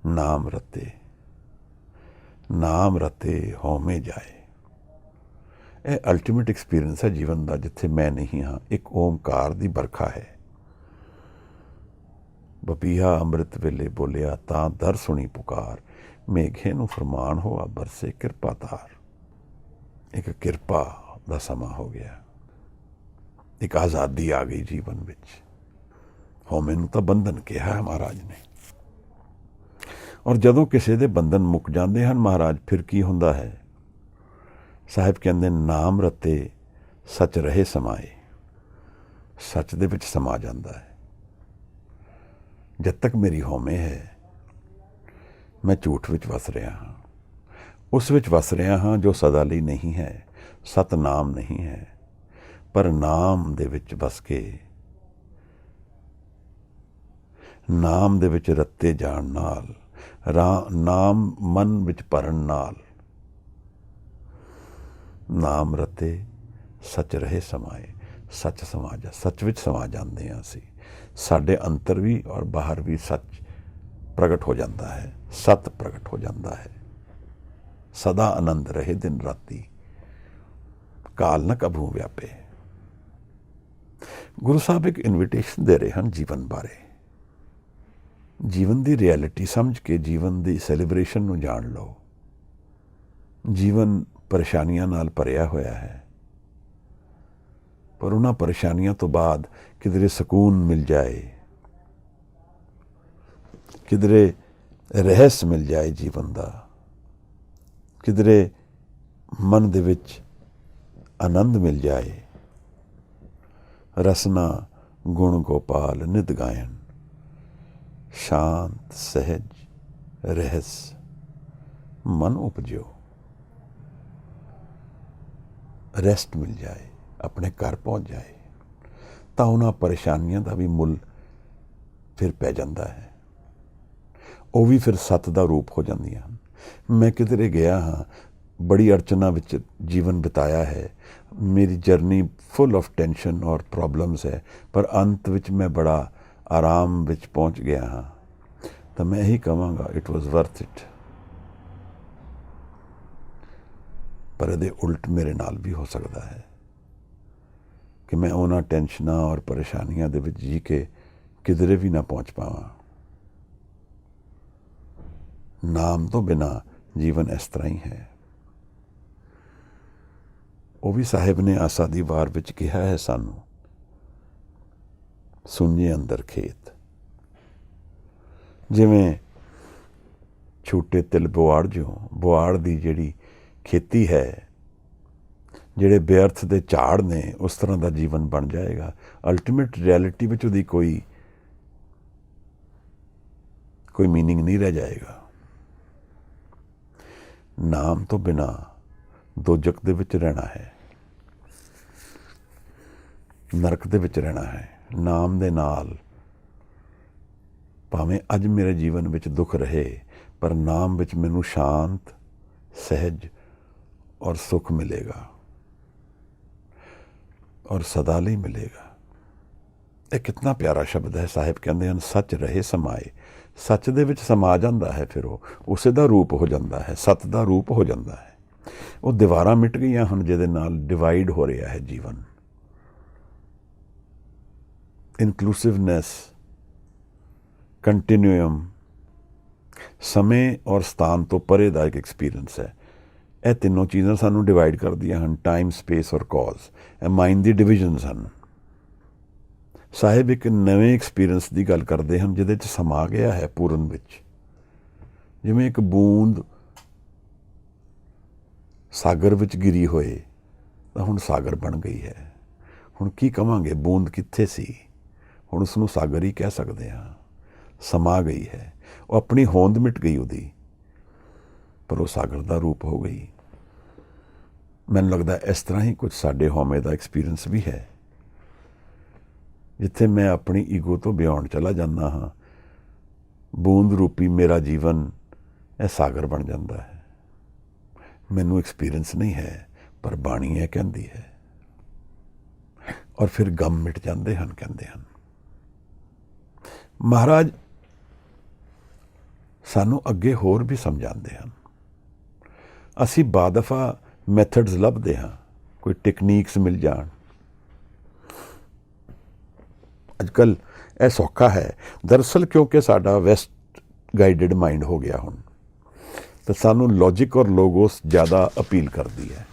ਨਾਮ ਰਤੇ ਹਉਮੈ ਜਾਏ। ਇਹ ਅਲਟੀਮੇਟ ਐਕਸਪੀਰੀਅੰਸ ਹੈ ਜੀਵਨ ਦਾ, ਜਿੱਥੇ ਮੈਂ ਨਹੀਂ ਹਾਂ। ਇੱਕ ਓਮਕਾਰ ਦੀ ਬਰਖਾ ਹੈ। ਬਪੀਹਾ ਅੰਮ੍ਰਿਤ ਵੇਲੇ ਬੋਲਿਆ, ਤਾਂ ਦਰ ਸੁਣੀ ਪੁਕਾਰ, ਮੇਘੇ ਨੂੰ ਫਰਮਾਨ ਹੋਆ ਬਰਸੇ ਕਿਰਪਾ ਧਾਰ। ਇੱਕ ਕਿਰਪਾ ਦਾ ਸਮਾਂ ਹੋ ਗਿਆ, ਇੱਕ ਆਜ਼ਾਦੀ ਆ ਗਈ ਜੀਵਨ ਵਿੱਚ। ਹਉਮੈ ਨੂੰ ਤਾਂ ਬੰਧਨ ਕਿਹਾ ਹੈ ਮਹਾਰਾਜ ਨੇ। ਔਰ ਜਦੋਂ ਕਿਸੇ ਦੇ ਬੰਧਨ ਮੁੱਕ ਜਾਂਦੇ ਹਨ ਮਹਾਰਾਜ, ਫਿਰ ਕੀ ਹੁੰਦਾ ਹੈ? ਸਾਹਿਬ ਕਹਿੰਦੇ ਨਾਮ ਰਤੇ ਸੱਚ ਰਹੇ ਸਮਾਏ। ਸੱਚ ਦੇ ਵਿੱਚ ਸਮਾ ਜਾਂਦਾ ਹੈ। ਜਦ ਤੱਕ ਮੇਰੀ ਹਉਮੈ ਹੈ, ਮੈਂ ਝੂਠ ਵਿੱਚ ਵਸ ਰਿਹਾ ਹਾਂ, ਉਸ ਵਿੱਚ ਵਸ ਰਿਹਾ ਹਾਂ ਜੋ ਸਦਾ ਲਈ ਨਹੀਂ ਹੈ, ਸਤਨਾਮ ਨਹੀਂ ਹੈ। ਪਰ ਨਾਮ ਦੇ ਵਿੱਚ ਵਸ ਕੇ, ਨਾਮ ਦੇ ਵਿੱਚ ਰੱਤੇ ਜਾਣ ਨਾਲ, ਨਾਮ ਮਨ ਵਿੱਚ ਭਰਨ ਨਾਲ, ਨਾਮ ਰਤੇ ਸੱਚ ਰਹੇ ਸਮਾਏ, ਸੱਚ ਸੱਚ ਵਿੱਚ ਸਮਾ ਜਾਂਦੇ ਹਾਂ ਅਸੀਂ। ਸਾਡੇ ਅੰਦਰ ਵੀ ਔਰ ਬਾਹਰ ਵੀ ਸੱਚ ਪ੍ਰਗਟ ਹੋ ਜਾਂਦਾ ਹੈ, ਸਤ ਪ੍ਰਗਟ ਹੋ ਜਾਂਦਾ ਹੈ। ਸਦਾ ਆਨੰਦ ਰਹੇ ਦਿਨ ਰਾਤੀ, ਕਾਲ ਨ ਕਭੂ ਵਿਆਪੇ। ਗੁਰੂ ਸਾਹਿਬ ਇੱਕ ਇਨਵੀਟੇਸ਼ਨ ਦੇ ਰਹੇ ਹਨ ਜੀਵਨ ਬਾਰੇ। ਜੀਵਨ ਦੀ ਰਿਐਲਿਟੀ ਸਮਝ ਕੇ ਜੀਵਨ ਦੀ ਸੈਲੀਬ੍ਰੇਸ਼ਨ ਨੂੰ ਜਾਣ ਲਓ। ਜੀਵਨ ਪਰੇਸ਼ਾਨੀਆਂ ਨਾਲ ਭਰਿਆ ਹੋਇਆ ਹੈ, ਪਰ ਉਹਨਾਂ ਪਰੇਸ਼ਾਨੀਆਂ ਤੋਂ ਬਾਅਦ ਕਿਧਰੇ ਸਕੂਨ ਮਿਲ ਜਾਏ, ਕਿਧਰੇ ਰਹੱਸ ਮਿਲ ਜਾਏ ਜੀਵਨ ਦਾ, ਕਿਧਰੇ ਮਨ ਦੇ ਵਿੱਚ ਆਨੰਦ ਮਿਲ ਜਾਏ। ਰਸਨਾ ਗੁਣ ਗੋਪਾਲ ਨਿਤ ਗਾਇਨ, ਸ਼ਾਂਤ ਸਹਿਜ ਰਹੱਸ ਮਨ ਉਪਜਿਓ। ਰੈਸਟ ਮਿਲ ਜਾਏ, ਆਪਣੇ ਘਰ ਪਹੁੰਚ ਜਾਏ, ਤਾਂ ਉਹਨਾਂ ਪਰੇਸ਼ਾਨੀਆਂ ਦਾ ਵੀ ਮੁੱਲ ਫਿਰ ਪੈ ਜਾਂਦਾ ਹੈ। ਉਹ ਵੀ ਫਿਰ ਸੱਤ ਦਾ ਰੂਪ ਹੋ ਜਾਂਦੀਆਂ ਹਨ। ਮੈਂ ਕਿਧਰੇ ਗਿਆ ਹਾਂ, ਬੜੀ ਅੜਚਨਾ ਵਿੱਚ ਜੀਵਨ ਬਿਤਾਇਆ ਹੈ, ਮੇਰੀ ਜਰਨੀ ਫੁੱਲ ਆਫ ਟੈਂਸ਼ਨ ਔਰ ਪ੍ਰੋਬਲਮਸ ਹੈ, ਪਰ ਅੰਤ ਵਿੱਚ ਮੈਂ ਬੜਾ ਆਰਾਮ ਵਿੱਚ ਪਹੁੰਚ ਗਿਆ ਹਾਂ, ਤਾਂ ਮੈਂ ਇਹੀ ਕਹਾਂਗਾ ਇਟ ਵਾਜ਼ ਵਰਥ ਇਟ। ਪਰ ਇਹਦੇ ਉਲਟ ਮੇਰੇ ਨਾਲ ਵੀ ਹੋ ਸਕਦਾ ਹੈ ਕਿ ਮੈਂ ਉਹਨਾਂ ਟੈਨਸ਼ਨਾਂ ਔਰ ਪਰੇਸ਼ਾਨੀਆਂ ਦੇ ਵਿੱਚ ਜੀ ਕੇ ਕਿਧਰੇ ਵੀ ਨਾ ਪਹੁੰਚ ਪਾਵਾਂ। ਨਾਮ ਤੋਂ ਬਿਨਾਂ ਜੀਵਨ ਇਸ ਤਰ੍ਹਾਂ ਹੀ ਹੈ। ਉਹ ਵੀ ਸਾਹਿਬ ਨੇ ਆਸਾ ਦੀ ਵਾਰ ਵਿੱਚ ਕਿਹਾ ਹੈ ਸਾਨੂੰ, ਸੁਣੀਏ ਅੰਦਰ ਖੇਤ। ਜਿਵੇਂ ਛੋਟੇ ਤਿਲ ਬੁਆੜ, ਬੁਆੜ ਦੀ ਜਿਹੜੀ ਖੇਤੀ ਹੈ, ਜਿਹੜੇ ਬੇਅਰਥ ਦੇ ਝਾੜ ਨੇ, ਉਸ ਤਰ੍ਹਾਂ ਦਾ ਜੀਵਨ ਬਣ ਜਾਏਗਾ। ਅਲਟੀਮੇਟ ਰਿਐਲਿਟੀ ਵਿੱਚ ਉਹਦੀ ਕੋਈ ਮੀਨਿੰਗ ਨਹੀਂ ਰਹਿ ਜਾਏਗਾ। ਨਾਮ ਤੋਂ ਬਿਨਾਂ ਦੋਜਕ ਦੇ ਵਿੱਚ ਰਹਿਣਾ ਹੈ, ਨਰਕ ਦੇ ਵਿੱਚ ਰਹਿਣਾ ਹੈ। ਨਾਮ ਦੇ ਨਾਲ ਭਾਵੇਂ ਅੱਜ ਮੇਰੇ ਜੀਵਨ ਵਿੱਚ ਦੁੱਖ ਰਹੇ, ਪਰ ਨਾਮ ਵਿੱਚ ਮੈਨੂੰ ਸ਼ਾਂਤ ਸਹਿਜ ਔਰ ਸੁੱਖ ਮਿਲੇਗਾ ਔਰ ਸਦਾ ਲਈ ਮਿਲੇਗਾ। ਇਹ ਕਿਤਨਾ ਪਿਆਰਾ ਸ਼ਬਦ ਹੈ। ਸਾਹਿਬ ਕਹਿੰਦੇ ਹਨ ਸੱਚ ਰਹੇ ਸਮਾਏ। ਸੱਚ ਦੇ ਵਿੱਚ ਸਮਾ ਜਾਂਦਾ ਹੈ, ਫਿਰ ਉਹ ਉਸੇ ਦਾ ਰੂਪ ਹੋ ਜਾਂਦਾ ਹੈ, ਸੱਤ ਦਾ ਰੂਪ ਹੋ ਜਾਂਦਾ ਹੈ। ਉਹ ਦੀਵਾਰਾਂ ਮਿਟ ਗਈਆਂ ਹਨ ਜਿਹਦੇ ਨਾਲ ਡਿਵਾਈਡ ਹੋ ਰਿਹਾ ਹੈ ਜੀਵਨ। ਇਨਕਲੂਸਿਵਨੈਸ, ਕੰਟੀਨਿਊਮ, ਸਮੇਂ ਔਰ ਸਥਾਨ ਤੋਂ ਪਰੇ ਦਾ ਇੱਕ ਐਕਸਪੀਰੀਅੰਸ ਹੈ। ਇਹ ਤਿੰਨੋਂ ਚੀਜ਼ਾਂ ਸਾਨੂੰ ਡਿਵਾਈਡ ਕਰਦੀਆਂ ਹਨ, ਟਾਈਮ, ਸਪੇਸ ਔਰ ਕੌਜ਼। ਇਹ ਮਾਈਂਡ ਦੀ ਡਿਵੀਜ਼ਨਸ ਹਨ। ਸਾਹਿਬ ਇੱਕ ਨਵੇਂ ਐਕਸਪੀਰੀਅੰਸ ਦੀ ਗੱਲ ਕਰਦੇ ਹਨ ਜਿਹਦੇ 'ਚ ਸਮਾ ਗਿਆ ਹੈ ਪੂਰਨ ਵਿੱਚ। ਜਿਵੇਂ ਇੱਕ ਬੂੰਦ ਸਾਗਰ ਵਿੱਚ ਗਿਰੀ ਹੋਏ ਤਾਂ ਹੁਣ ਸਾਗਰ ਬਣ ਗਈ ਹੈ। ਹੁਣ ਕੀ ਕਵਾਂਗੇ, ਬੂੰਦ ਕਿੱਥੇ ਸੀ? ਹੁਣ ਉਸਨੂੰ ਸਾਗਰ ਹੀ ਕਹਿ ਸਕਦੇ ਹਾਂ। ਸਮਾ ਗਈ ਹੈ, ਉਹ ਆਪਣੀ ਹੋਂਦ ਮਿਟ ਗਈ ਉਹਦੀ, ਪਰ ਉਹ ਸਾਗਰ ਦਾ ਰੂਪ ਹੋ ਗਈ। ਮੈਨੂੰ ਲੱਗਦਾ ਇਸ ਤਰ੍ਹਾਂ ਹੀ ਕੁਝ ਸਾਡੇ ਹਉਮੈ ਦਾ ਐਕਸਪੀਰੀਅੰਸ ਵੀ ਹੈ, ਜਿੱਥੇ ਮੈਂ ਆਪਣੀ ਈਗੋ ਤੋਂ ਬਿਯੋਂਡ ਚਲਾ ਜਾਂਦਾ ਹਾਂ। ਬੂੰਦ ਰੂਪੀ ਮੇਰਾ ਜੀਵਨ ਇਹ ਸਾਗਰ ਬਣ ਜਾਂਦਾ ਹੈ। ਮੈਨੂੰ ਐਕਸਪੀਰੀਅੰਸ ਨਹੀਂ ਹੈ, ਪਰ ਬਾਣੀ ਇਹ ਕਹਿੰਦੀ ਹੈ। ਔਰ ਫਿਰ ਗਮ ਮਿਟ ਜਾਂਦੇ ਹਨ, ਕਹਿੰਦੇ ਹਨ। ਮਹਾਰਾਜ ਸਾਨੂੰ ਅੱਗੇ ਹੋਰ ਵੀ ਸਮਝਾਉਂਦੇ ਹਨ। ਅਸੀਂ ਬਾਦਫਾ ਮੈਥਡਸ ਲੱਭਦੇ ਹਾਂ, ਕੋਈ ਟੈਕਨੀਕਸ ਮਿਲ ਜਾਣ। ਅੱਜ ਕੱਲ੍ਹ ਇਹ ਸੌਖਾ ਹੈ ਦਰਅਸਲ, ਕਿਉਂਕਿ ਸਾਡਾ ਵੈਸਟ ਗਾਈਡਡ ਮਾਈਂਡ ਹੋ ਗਿਆ ਹੁਣ, ਤਾਂ ਸਾਨੂੰ ਲੌਜਿਕ ਔਰ ਲੋਗੋਸ ਜ਼ਿਆਦਾ ਅਪੀਲ ਕਰਦੀ ਹੈ।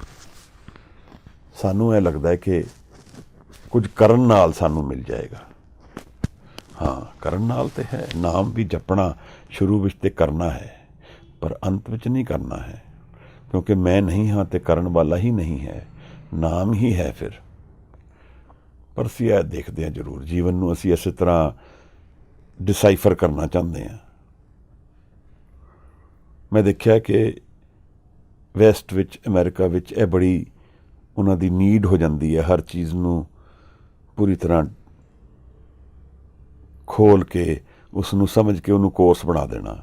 ਸਾਨੂੰ ਇਹ ਲੱਗਦਾ ਹੈ ਕਿ ਕੁਝ ਕਰਨ ਨਾਲ ਸਾਨੂੰ ਮਿਲ ਜਾਏਗਾ। ਹਾਂ, ਕਰਨ ਨਾਲ ਤੇ ਹੈ, ਨਾਮ ਵੀ ਜਪਣਾ ਸ਼ੁਰੂ ਵਿੱਚ ਤੇ ਕਰਨਾ ਹੈ, ਪਰ ਅੰਤ ਵਿੱਚ ਨਹੀਂ ਕਰਨਾ ਹੈ, ਕਿਉਂਕਿ ਮੈਂ ਨਹੀਂ ਹਾਂ ਤੇ ਕਰਨ ਵਾਲਾ ਹੀ ਨਹੀਂ ਹੈ, ਨਾਮ ਹੀ ਹੈ ਫਿਰ। ਪਰ ਅਸੀਂ ਇਹ ਦੇਖਦੇ ਹਾਂ ਜ਼ਰੂਰ, ਜੀਵਨ ਨੂੰ ਅਸੀਂ ਇਸੇ ਤਰ੍ਹਾਂ ਡਿਸਾਈਫਰ ਕਰਨਾ ਚਾਹੁੰਦੇ ਹਾਂ। ਮੈਂ ਦੇਖਿਆ ਕਿ ਵੈਸਟ ਵਿੱਚ, ਅਮਰੀਕਾ ਵਿੱਚ ਇਹ ਬੜੀ ਉਹਨਾਂ ਦੀ ਨੀਡ ਹੋ ਜਾਂਦੀ ਹੈ ਹਰ ਚੀਜ਼ ਨੂੰ ਪੂਰੀ ਤਰ੍ਹਾਂ ਖੋਲ ਕੇ ਉਸ ਨੂੰ ਸਮਝ ਕੇ ਉਹਨੂੰ ਕੋਰਸ ਬਣਾ ਦੇਣਾ,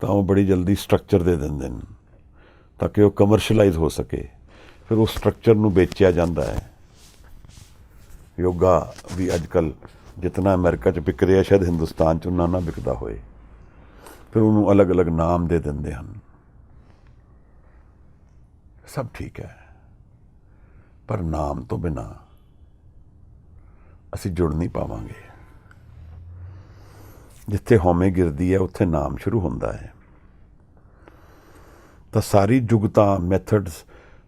ਤਾਂ ਉਹ ਬੜੀ ਜਲਦੀ ਸਟਰਕਚਰ ਦੇ ਦਿੰਦੇ ਨੇ ਤਾਂ ਕਿ ਉਹ ਕਮਰਸ਼ਲਾਈਜ਼ ਹੋ ਸਕੇ। ਫਿਰ ਉਸ ਸਟਰਕਚਰ ਨੂੰ ਵੇਚਿਆ ਜਾਂਦਾ ਹੈ। ਯੋਗਾ ਵੀ ਅੱਜ ਕੱਲ੍ਹ ਜਿਤਨਾ ਅਮਰੀਕਾ 'ਚ ਵਿਕ ਰਿਹਾ ਸ਼ਾਇਦ ਹਿੰਦੁਸਤਾਨ 'ਚ ਉਹਨਾਂ ਨਾ ਵਿਕਦਾ ਹੋਏ। ਫਿਰ ਉਹਨੂੰ ਅਲੱਗ ਅਲੱਗ ਨਾਮ ਦੇ ਦਿੰਦੇ ਹਨ। ਸਭ ਠੀਕ ਹੈ, ਪਰ ਨਾਮ ਤੋਂ ਬਿਨਾਂ ਅਸੀਂ ਜੁੜ ਨਹੀਂ ਪਾਵਾਂਗੇ। ਜਿੱਥੇ ਹਉਮੈ ਗਿਰਦੀ ਹੈ ਉੱਥੇ ਨਾਮ ਸ਼ੁਰੂ ਹੁੰਦਾ ਹੈ। ਤਾਂ ਸਾਰੀ ਜੁਗਤਾਂ ਮੈਥਡਸ,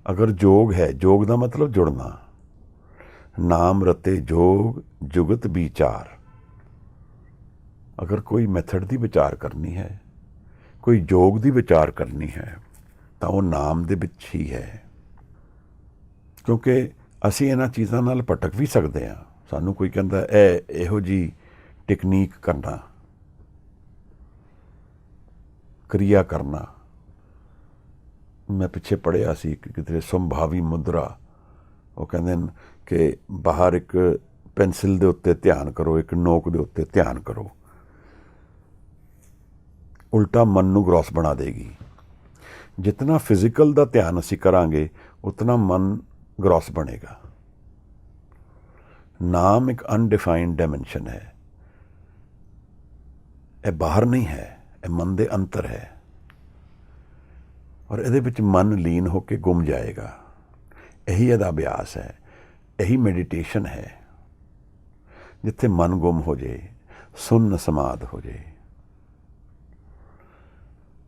ਅਗਰ ਜੋਗ ਹੈ, ਜੋਗ ਦਾ ਮਤਲਬ ਜੁੜਨਾ, ਨਾਮ ਰਤੇ ਜੋਗ ਜੁਗਤ ਵਿਚਾਰ। ਅਗਰ ਕੋਈ ਮੈਥਡ ਦੀ ਵਿਚਾਰ ਕਰਨੀ ਹੈ, ਕੋਈ ਜੋਗ ਦੀ ਵਿਚਾਰ ਕਰਨੀ ਹੈ, ਤਾਂ ਉਹ ਨਾਮ ਦੇ ਵਿੱਚ ਹੀ ਹੈ। ਕਿਉਂਕਿ ਅਸੀਂ ਇਹਨਾਂ ਚੀਜ਼ਾਂ ਨਾਲ ਭਟਕ ਵੀ ਸਕਦੇ ਹਾਂ। ਸਾਨੂੰ ਕੋਈ ਕਹਿੰਦਾ ਇਹੋ ਜਿਹੀ ਟੈਕਨੀਕ ਕਰਨਾ, ਕਿਰਿਆ ਕਰਨਾ। ਮੈਂ ਪਿੱਛੇ ਪੜ੍ਹਿਆ ਸੀ ਕਿਤੇ ਸੰਭਾਵੀ ਮੁਦਰਾ, ਉਹ ਕਹਿੰਦੇ ਨੇ ਕਿ ਬਾਹਰ ਇੱਕ ਪੈਨਸਿਲ ਦੇ ਉੱਤੇ ਧਿਆਨ ਕਰੋ, ਇੱਕ ਨੋਕ ਦੇ ਉੱਤੇ ਧਿਆਨ ਕਰੋ, ਉਲਟਾ ਮਨ ਨੂੰ ਗ੍ਰੋਸ ਬਣਾ ਦੇਗੀ। ਜਿਤਨਾ ਫਿਜ਼ੀਕਲ ਦਾ ਧਿਆਨ ਅਸੀਂ ਕਰਾਂਗੇ ਉਤਨਾ ਮਨ ਗ੍ਰੋਸ ਬਣੇਗਾ। ਨਾਮ ਇੱਕ ਅਨਡਿਫਾਈਨਡ ਡਾਇਮੈਂਸ਼ਨ ਹੈ। ਇਹ ਬਾਹਰ ਨਹੀਂ ਹੈ, ਇਹ ਮਨ ਦੇ ਅੰਦਰ ਹੈ, ਔਰ ਇਹਦੇ ਵਿੱਚ ਮਨ ਲੀਨ ਹੋ ਕੇ ਗੁੰਮ ਜਾਏਗਾ। ਇਹੀ ਇਹਦਾ ਅਭਿਆਸ ਹੈ, ਇਹੀ ਮੈਡੀਟੇਸ਼ਨ ਹੈ। ਜਿੱਥੇ ਮਨ ਗੁੰਮ ਹੋ ਜਾਏ, ਸੁੰਨ ਸਮਾਧ ਹੋ ਜਾਏ।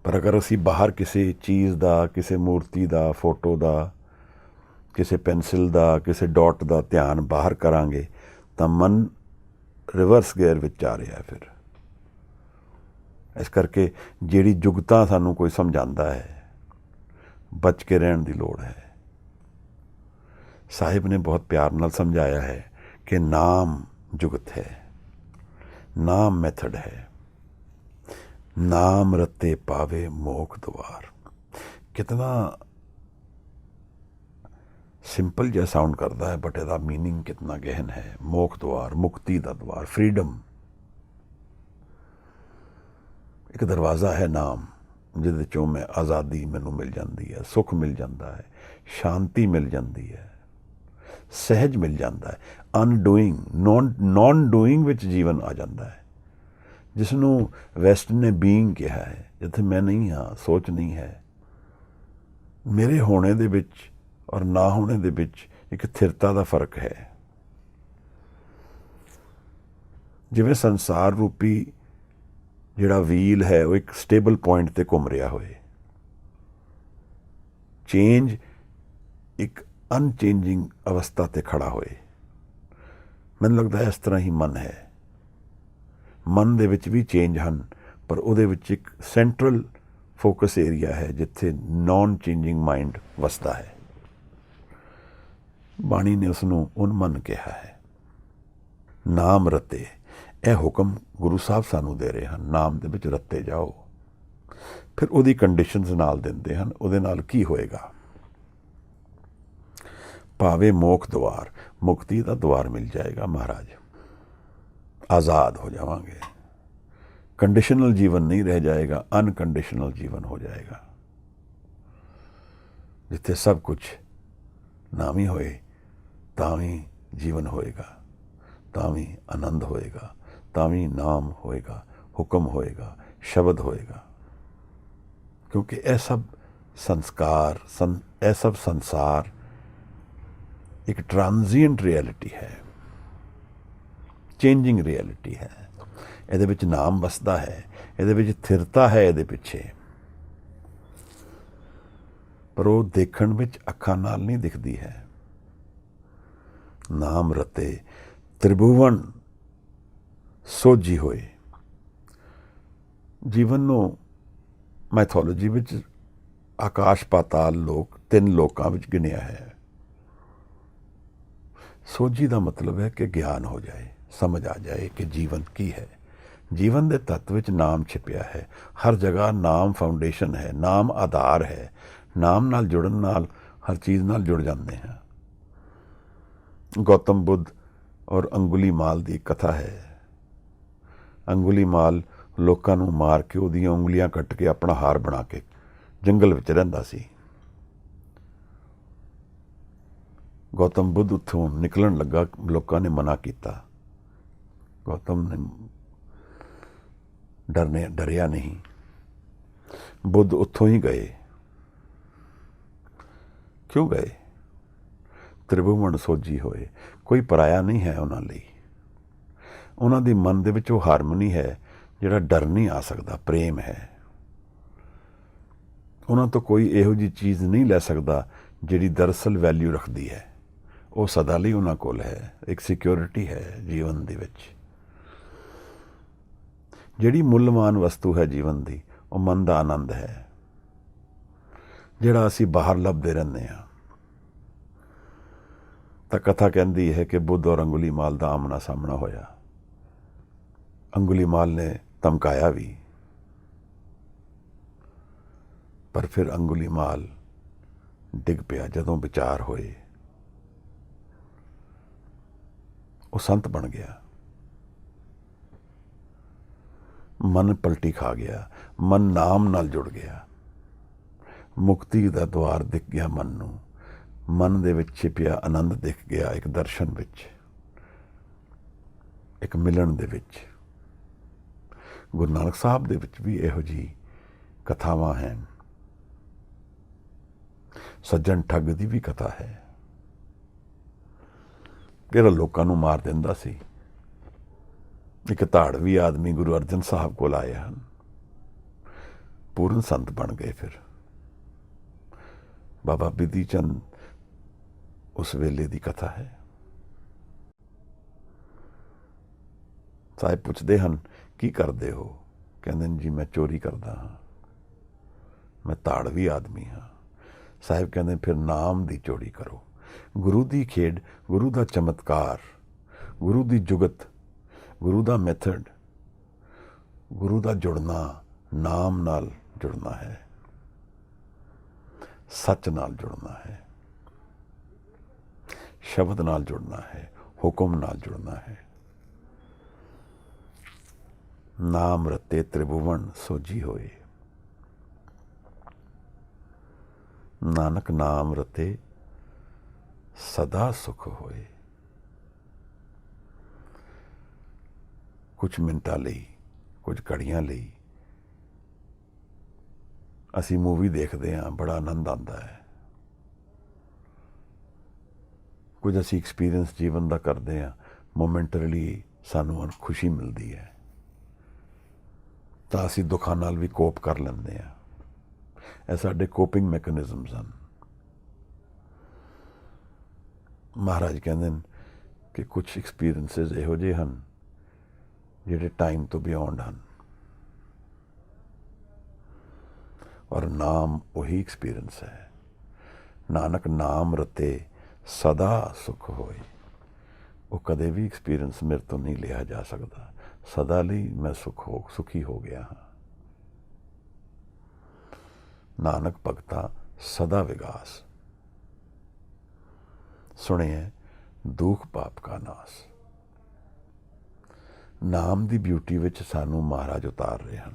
ਪਰ ਅਗਰ ਅਸੀਂ ਬਾਹਰ ਕਿਸੇ ਚੀਜ਼ ਦਾ, ਕਿਸੇ ਮੂਰਤੀ ਦਾ, ਫੋਟੋ ਦਾ, ਕਿਸੇ ਪੈਨਸਿਲ ਦਾ, ਕਿਸੇ ਡਾਟ ਦਾ ਧਿਆਨ ਬਾਹਰ ਕਰਾਂਗੇ ਤਾਂ ਮਨ ਰਿਵਰਸ ਗੇਅਰ ਵਿੱਚ ਆ ਰਿਹਾ। ਫਿਰ ਇਸ ਕਰਕੇ ਜਿਹੜੀ ਜੁਗਤਾਂ ਸਾਨੂੰ ਕੋਈ ਸਮਝਾਉਂਦਾ ਹੈ, ਬਚ ਕੇ ਰਹਿਣ ਦੀ ਲੋੜ ਹੈ। ਸਾਹਿਬ ਨੇ ਬਹੁਤ ਪਿਆਰ ਨਾਲ ਸਮਝਾਇਆ ਹੈ ਕਿ ਨਾਮ ਜੁਗਤ ਹੈ, ਨਾਮ ਮੈਥਡ ਹੈ। ਨਾਮ ਰਤੇ ਪਾਵੇ ਮੋਖ ਦੁਆਰ। ਕਿਤਨਾ ਸਿੰਪਲ ਜਿਹਾ ਸਾਊਂਡ ਕਰਦਾ ਹੈ, ਬਟ ਇਹਦਾ ਮੀਨਿੰਗ ਕਿਤਨਾ ਗਹਿਨ ਹੈ। ਮੋਖ ਦੁਆਰ, ਮੁਕਤੀ ਦਾ ਦੁਆਰ, ਫਰੀडम। ਇੱਕ ਦਰਵਾਜ਼ਾ ਹੈ ਨਾਮ, ਜਿਹਦੇ 'ਚੋਂ ਮੈਂ ਆਜ਼ਾਦੀ ਮੈਨੂੰ ਮਿਲ ਜਾਂਦੀ ਹੈ, ਸੁੱਖ ਮਿਲ ਜਾਂਦਾ ਹੈ, ਸ਼ਾਂਤੀ ਮਿਲ ਜਾਂਦੀ ਹੈ, ਸਹਿਜ ਮਿਲ ਜਾਂਦਾ ਹੈ। ਅਨਡੂਇੰਗ, ਨॉन ਡੂਇੰਗ ਵਿੱਚ ਜੀਵਨ ਆ ਜਾਂਦਾ ਹੈ, ਜਿਸ ਨੂੰ ਵੈਸਟ ਨੇ ਬੀਇੰਗ ਕਿਹਾ ਹੈ। ਜਿੱਥੇ ਮੈਂ ਨਹੀਂ ਹਾਂ, ਸੋਚ ਨਹੀਂ ਹੈ, ਮੇਰੇ ਹੋਣੇ ਦੇ ਵਿੱਚ ਔਰ ਨਾ ਹੋਣੇ ਦੇ ਵਿੱਚ ਇੱਕ ਸਥਿਰਤਾ ਦਾ ਫਰਕ ਹੈ। ਜਿਵੇਂ ਸੰਸਾਰ ਰੂਪੀ ਜਿਹੜਾ ਵੀਲ ਹੈ ਉਹ ਇੱਕ ਸਟੇਬਲ ਪੁਆਇੰਟ ਤੇ ਘੁੰਮ ਰਿਹਾ ਹੋਏ, ਚੇਂਜ ਇੱਕ ਅਨਚੇਂਜਿੰਗ ਅਵਸਥਾ ਤੇ ਖੜਾ ਹੋਏ। ਮੈਨੂੰ ਲੱਗਦਾ ਹੈ ਇਸ ਤਰ੍ਹਾਂ ਹੀ ਮਨ ਹੈ। ਮਨ ਦੇ ਵਿੱਚ ਵੀ ਚੇਂਜ ਹਨ, ਪਰ ਉਹਦੇ ਵਿੱਚ ਇੱਕ ਸੈਂਟਰਲ ਫੋਕਸ ਏਰੀਆ ਹੈ ਜਿੱਥੇ ਨॉन ਚੇਂਜਿੰਗ ਮਾਈਂਡ ਵਸਦਾ ਹੈ। ਬਾਣੀ ਨੇ ਉਸ ਨੂੰ ਉਨਮਨ ਕਿਹਾ ਹੈ। ਨਾਮ ਰਤੇ, ਇਹ ਹੁਕਮ ਗੁਰੂ ਸਾਹਿਬ ਸਾਨੂੰ ਦੇ ਰਹੇ ਹਨ। ਨਾਮ ਦੇ ਵਿੱਚ ਰੱਤੇ ਜਾਓ। ਫਿਰ ਉਹਦੀ ਕੰਡੀਸ਼ਨਸ ਨਾਲ ਦਿੰਦੇ ਹਨ। ਉਹਦੇ ਨਾਲ ਕੀ ਹੋਏਗਾ? ਭਾਵੇਂ ਮੋਖ ਦੁਆਰ, ਮੁਕਤੀ ਦਾ ਦੁਆਰ ਮਿਲ ਜਾਏਗਾ ਮਹਾਰਾਜ। ਆਜ਼ਾਦ ਹੋ ਜਾਵਾਂਗੇ। ਕੰਡੀਸ਼ਨਲ ਜੀਵਨ ਨਹੀਂ ਰਹਿ ਜਾਏਗਾ, ਅਨਕੰਡੀਸ਼ਨਲ ਜੀਵਨ ਹੋ ਜਾਏਗਾ, ਜਿੱਥੇ ਸਭ ਕੁਝ ਨਾਮੀ ਹੋਏ ਤਾਂ ਵੀ ਜੀਵਨ ਹੋਏਗਾ, ਤਾਂ ਵੀ ਆਨੰਦ ਹੋਏਗਾ, ਤਾਂ ਵੀ ਨਾਮ ਹੋਏਗਾ, ਹੁਕਮ ਹੋਏਗਾ, ਸ਼ਬਦ ਹੋਏਗਾ। ਕਿਉਂਕਿ ਇਹ ਸਭ ਸੰਸਕਾਰ, ਇਹ ਸਭ ਸੰਸਾਰ ਇੱਕ ਟ੍ਰਾਂਜ਼ੀਐਂਟ ਰਿਐਲਿਟੀ ਹੈ, ਚੇਂਜਿੰਗ ਰਿਐਲਿਟੀ ਹੈ। ਇਹਦੇ ਵਿੱਚ ਨਾਮ ਵਸਦਾ ਹੈ, ਇਹਦੇ ਵਿੱਚ ਸਥਿਰਤਾ ਹੈ ਇਹਦੇ ਪਿੱਛੇ, ਪਰ ਉਹ ਦੇਖਣ ਵਿੱਚ ਅੱਖਾਂ ਨਾਲ ਨਹੀਂ ਦਿਖਦੀ ਹੈ। ਨਾਮ ਰਤੇ ਤ੍ਰਿਭੁਵਨ ਸੋਝੀ ਹੋਏ। ਜੀਵਨ ਨੂੰ ਮੈਥੋਲੋਜੀ ਵਿੱਚ ਆਕਾਸ਼ ਪਾਤਾਲ ਲੋਕ 3 ਲੋਕਾਂ ਵਿੱਚ ਗਿਣਿਆ ਹੈ। ਸੋਝੀ ਦਾ ਮਤਲਬ ਹੈ ਕਿ ਗਿਆਨ ਹੋ ਜਾਏ, ਸਮਝ ਆ ਜਾਏ ਕਿ ਜੀਵਨ ਕੀ ਹੈ। ਜੀਵਨ ਦੇ ਤੱਤ ਵਿੱਚ ਨਾਮ ਛਿਪਿਆ ਹੈ। ਹਰ ਜਗ੍ਹਾ ਨਾਮ ਫਾਊਂਡੇਸ਼ਨ ਹੈ, ਨਾਮ ਆਧਾਰ ਹੈ। ਨਾਮ ਨਾਲ ਜੁੜਨ ਨਾਲ ਹਰ ਚੀਜ਼ ਨਾਲ ਜੁੜ ਜਾਂਦੇ ਹਾਂ। ਗੌਤਮ ਬੁੱਧ ਔਰ ਅੰਗੁਲੀਮਾਲ ਦੀ ਕਥਾ ਹੈ। ਅੰਗੁਲੀਮਾਲ ਲੋਕਾਂ ਨੂੰ ਮਾਰ ਕੇ ਉਹਦੀਆਂ ਉਂਗਲੀਆਂ ਕੱਟ ਕੇ ਆਪਣਾ ਹਾਰ ਬਣਾ ਕੇ ਜੰਗਲ ਵਿੱਚ ਰਹਿੰਦਾ ਸੀ। ਗੌਤਮ ਬੁੱਧ ਉੱਥੋਂ ਨਿਕਲਣ ਲੱਗਾ, ਲੋਕਾਂ ਨੇ ਮਨਾ ਕੀਤਾ। ਗੌਤਮ ਨੇ ਡਰਿਆ ਨਹੀਂ। ਬੁੱਧ ਉੱਥੋਂ ਹੀ ਗਏ। ਕਿਉਂ ਗਏ? ਤ੍ਰਿਭੁਵਨ ਸੋਝੀ ਹੋਏ। ਕੋਈ ਪਰਾਇਆ ਨਹੀਂ ਹੈ ਉਹਨਾਂ ਲਈ। ਉਹਨਾਂ ਦੀ ਮਨ ਦੇ ਵਿੱਚ ਉਹ ਹਾਰਮਨੀ ਹੈ ਜਿਹੜਾ ਡਰ ਨਹੀਂ ਆ ਸਕਦਾ, ਪ੍ਰੇਮ ਹੈ। ਉਹਨਾਂ ਤੋਂ ਕੋਈ ਇਹੋ ਜਿਹੀ ਚੀਜ਼ ਨਹੀਂ ਲੈ ਸਕਦਾ ਜਿਹੜੀ ਦਰਅਸਲ ਵੈਲਿਊ ਰੱਖਦੀ ਹੈ। ਉਹ ਸਦਾ ਲਈ ਉਹਨਾਂ ਕੋਲ ਹੈ। ਇੱਕ ਸਿਕਿਉਰਿਟੀ ਹੈ ਜੀਵਨ ਦੇ ਵਿੱਚ। ਜਿਹੜੀ ਮੁੱਲਵਾਨ ਵਸਤੂ ਹੈ ਜੀਵਨ ਦੀ, ਉਹ ਮਨ ਦਾ ਆਨੰਦ ਹੈ, ਜਿਹੜਾ ਅਸੀਂ ਬਾਹਰ ਲੱਭਦੇ ਰਹਿੰਦੇ ਹਾਂ। ਤਾਂ ਕਥਾ ਕਹਿੰਦੀ ਹੈ ਕਿ ਬੁੱਧ ਔਰ ਅੰਗੁਲੀਮਾਲ ਦਾ ਆਮਣਾ ਸਾਹਮਣਾ ਹੋਇਆ। ਅੰਗੁਲੀਮਾਲ ਨੇ ਧਮਕਾਇਆ ਵੀ, ਪਰ ਫਿਰ ਅੰਗੁਲੀਮਾਲ ਡਿੱਗ ਪਿਆ। ਜਦੋਂ ਵਿਚਾਰ ਹੋਏ, ਉਹ ਸੰਤ ਬਣ ਗਿਆ। ਮਨ ਪਲਟੀ ਖਾ ਗਿਆ। ਮਨ ਨਾਮ ਨਾਲ ਜੁੜ ਗਿਆ। ਮੁਕਤੀ ਦਾ ਦੁਆਰ ਦਿਖ ਗਿਆ ਮਨ ਨੂੰ। ਮਨ ਦੇ ਵਿੱਚ ਛਿਪਿਆ ਆਨੰਦ ਦਿਖ ਗਿਆ, ਇੱਕ ਦਰਸ਼ਨ ਵਿੱਚ, ਇੱਕ ਮਿਲਣ ਦੇ ਵਿੱਚ। ਗੁਰੂ ਨਾਨਕ ਸਾਹਿਬ ਦੇ ਵਿੱਚ ਵੀ ਇਹੋ ਜਿਹੀ ਕਥਾਵਾਂ ਹਨ। ਸੱਜਣ ਠੱਗ ਦੀ ਵੀ ਕਥਾ ਹੈ, ਜਿਹੜਾ ਲੋਕਾਂ ਨੂੰ ਮਾਰ ਦਿੰਦਾ ਸੀ। ਇੱਕ ਧਾੜਵੀ ਆਦਮੀ ਗੁਰੂ ਅਰਜਨ ਸਾਹਿਬ ਕੋਲ ਆਏ ਹਨ, ਪੂਰਨ ਸੰਤ ਬਣ ਗਏ। ਫਿਰ ਬਾਬਾ ਬਿਧੀ ਚੰਦ ਉਸ ਵੇਲੇ ਦੀ ਕਥਾ ਹੈ। ਸਾਹਿਬ ਪੁੱਛਦੇ ਹਨ, ਕੀ ਕਰਦੇ ਹੋ? ਕਹਿੰਦੇ ਨੇ, ਜੀ ਮੈਂ ਚੋਰੀ ਕਰਦਾ ਹਾਂ, ਮੈਂ ਧਾੜਵੀ ਆਦਮੀ ਹਾਂ। ਸਾਹਿਬ ਕਹਿੰਦੇ, ਫਿਰ ਨਾਮ ਦੀ ਚੋਰੀ ਕਰੋ। ਗੁਰੂ ਦੀ ਖੇਡ, ਗੁਰੂ ਦਾ ਚਮਤਕਾਰ, ਗੁਰੂ ਦੀ ਜੁਗਤ, ਗੁਰੂ ਦਾ ਮੈਥਡ, ਗੁਰੂ ਦਾ ਜੁੜਨਾ ਨਾਮ ਨਾਲ ਜੁੜਨਾ ਹੈ, ਸੱਚ ਨਾਲ ਜੁੜਨਾ ਹੈ, ਸ਼ਬਦ ਨਾਲ ਜੁੜਨਾ ਹੈ, ਹੁਕਮ ਨਾਲ ਜੁੜਨਾ ਹੈ। ਨਾਮ ਰਤੇ ਤ੍ਰਿਭੁਵਨ ਸੋਝੀ ਹੋਏ। ਨਾਨਕ ਨਾਮ ਰਤੇ ਸਦਾ ਸੁਖ ਹੋਏ। ਕੁਝ ਮਿੰਟਾਂ ਲਈ, ਕੁਝ ਘੜੀਆਂ ਲਈ ਅਸੀਂ ਮੂਵੀ ਦੇਖਦੇ ਹਾਂ, ਬੜਾ ਆਨੰਦ ਆਉਂਦਾ ਹੈ। ਕੁਝ ਅਸੀਂ ਐਕਸਪੀਰੀਅੰਸ ਜੀਵਨ ਦਾ ਕਰਦੇ ਹਾਂ, ਮੋਮੈਂਟਰੀਲੀ ਸਾਨੂੰ ਖੁਸ਼ੀ ਮਿਲਦੀ ਹੈ, ਤਾਂ ਅਸੀਂ ਦੁੱਖਾਂ ਨਾਲ ਵੀ ਕੋਪ ਕਰ ਲੈਂਦੇ ਹਾਂ। ਇਹ ਸਾਡੇ ਕੋਪਿੰਗ ਮੈਕੈਨਿਜ਼ਮਸ ਹਨ। ਮਹਾਰਾਜ ਕਹਿੰਦੇ ਨੇ ਕਿ ਕੁਝ ਐਕਸਪੀਰੀਅੰਸਿਸ ਇਹੋ ਜਿਹੇ ਹਨ ਜਿਹੜੇ ਟਾਈਮ ਤੋਂ ਬਿਯੋਂਡ ਹਨ, ਔਰ ਨਾਮ ਉਹੀ ਐਕਸਪੀਰੀਅੰਸ ਹੈ। ਨਾਨਕ ਨਾਮ ਰਤੇ ਸਦਾ ਸੁਖ ਹੋਏ। ਉਹ ਕਦੇ ਵੀ ਐਕਸਪੀਰੀਅੰਸ ਮੇਰੇ ਤੋਂ ਨਹੀਂ ਲਿਆ ਜਾ ਸਕਦਾ। ਸਦਾ ਲਈ ਮੈਂ ਸੁਖੀ ਹੋ ਗਿਆ ਹਾਂ। ਨਾਨਕ ਭਗਤਾ ਸਦਾ ਵਿਗਾਸ, ਸੁਣਿਐ ਦੁਖ ਪਾਪ ਕਾ ਨਾਸ। ਨਾਮ ਦੀ ਬਿਊਟੀ ਵਿੱਚ ਸਾਨੂੰ ਮਹਾਰਾਜ ਉਤਾਰ ਰਹੇ ਹਨ।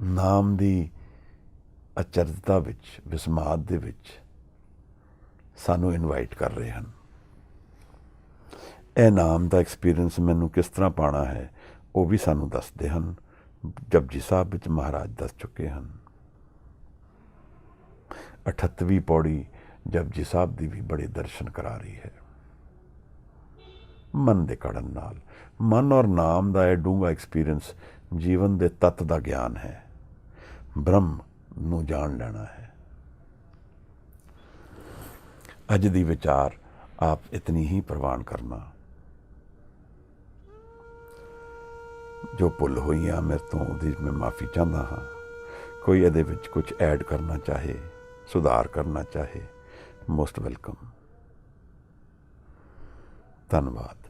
ਨਾਮ ਦੀ ਅਚਰਜਤਾ ਵਿੱਚ, ਵਿਸਮਾਦ ਦੇ ਵਿੱਚ ਸਾਨੂੰ ਇਨਵਾਈਟ ਕਰ ਰਹੇ ਹਨ। ਇਹ ਨਾਮ ਦਾ ਐਕਸਪੀਰੀਅੰਸ ਮੈਨੂੰ ਕਿਸ ਤਰ੍ਹਾਂ ਪਾਉਣਾ ਹੈ, ਉਹ ਵੀ ਸਾਨੂੰ ਦੱਸਦੇ ਹਨ। ਜਪਜੀ ਸਾਹਿਬ ਵਿੱਚ ਮਹਾਰਾਜ ਦੱਸ ਚੁੱਕੇ ਹਨ। 38ਵੀਂ ਪੌੜੀ ਜਪਜੀ ਸਾਹਿਬ ਦੀ ਵੀ ਬੜੇ ਦਰਸ਼ਨ ਕਰਾ ਰਹੀ ਹੈ। ਮਨ ਦੇ ਕੜਨ ਨਾਲ, ਮਨ ਔਰ ਨਾਮ ਦਾ ਇਹ ਡੂੰਘਾ ਐਕਸਪੀਰੀਅੰਸ ਜੀਵਨ ਦੇ ਤੱਤ ਦਾ ਗਿਆਨ ਹੈ। ਬ੍ਰਹਮ ਨੂੰ ਜਾਣ ਲੈਣਾ ਹੈ। ਅੱਜ ਦੀ ਵਿਚਾਰ ਆਪ ਇਤਨੀ ਹੀ ਪ੍ਰਵਾਨ ਕਰਨਾ। ਜੋ ਭੁੱਲ ਹੋਈ ਆ ਮੇਰੇ ਤੋਂ, ਉਹਦੀ ਮੈਂ ਮਾਫੀ ਚਾਹੁੰਦਾ ਹਾਂ। ਕੋਈ ਇਹਦੇ ਵਿੱਚ ਕੁਝ ਐਡ ਕਰਨਾ ਚਾਹੇ, ਸੁਧਾਰ ਕਰਨਾ ਚਾਹੇ, ਮੋਸਟ ਵੈਲਕਮ। ਧੰਨਵਾਦ।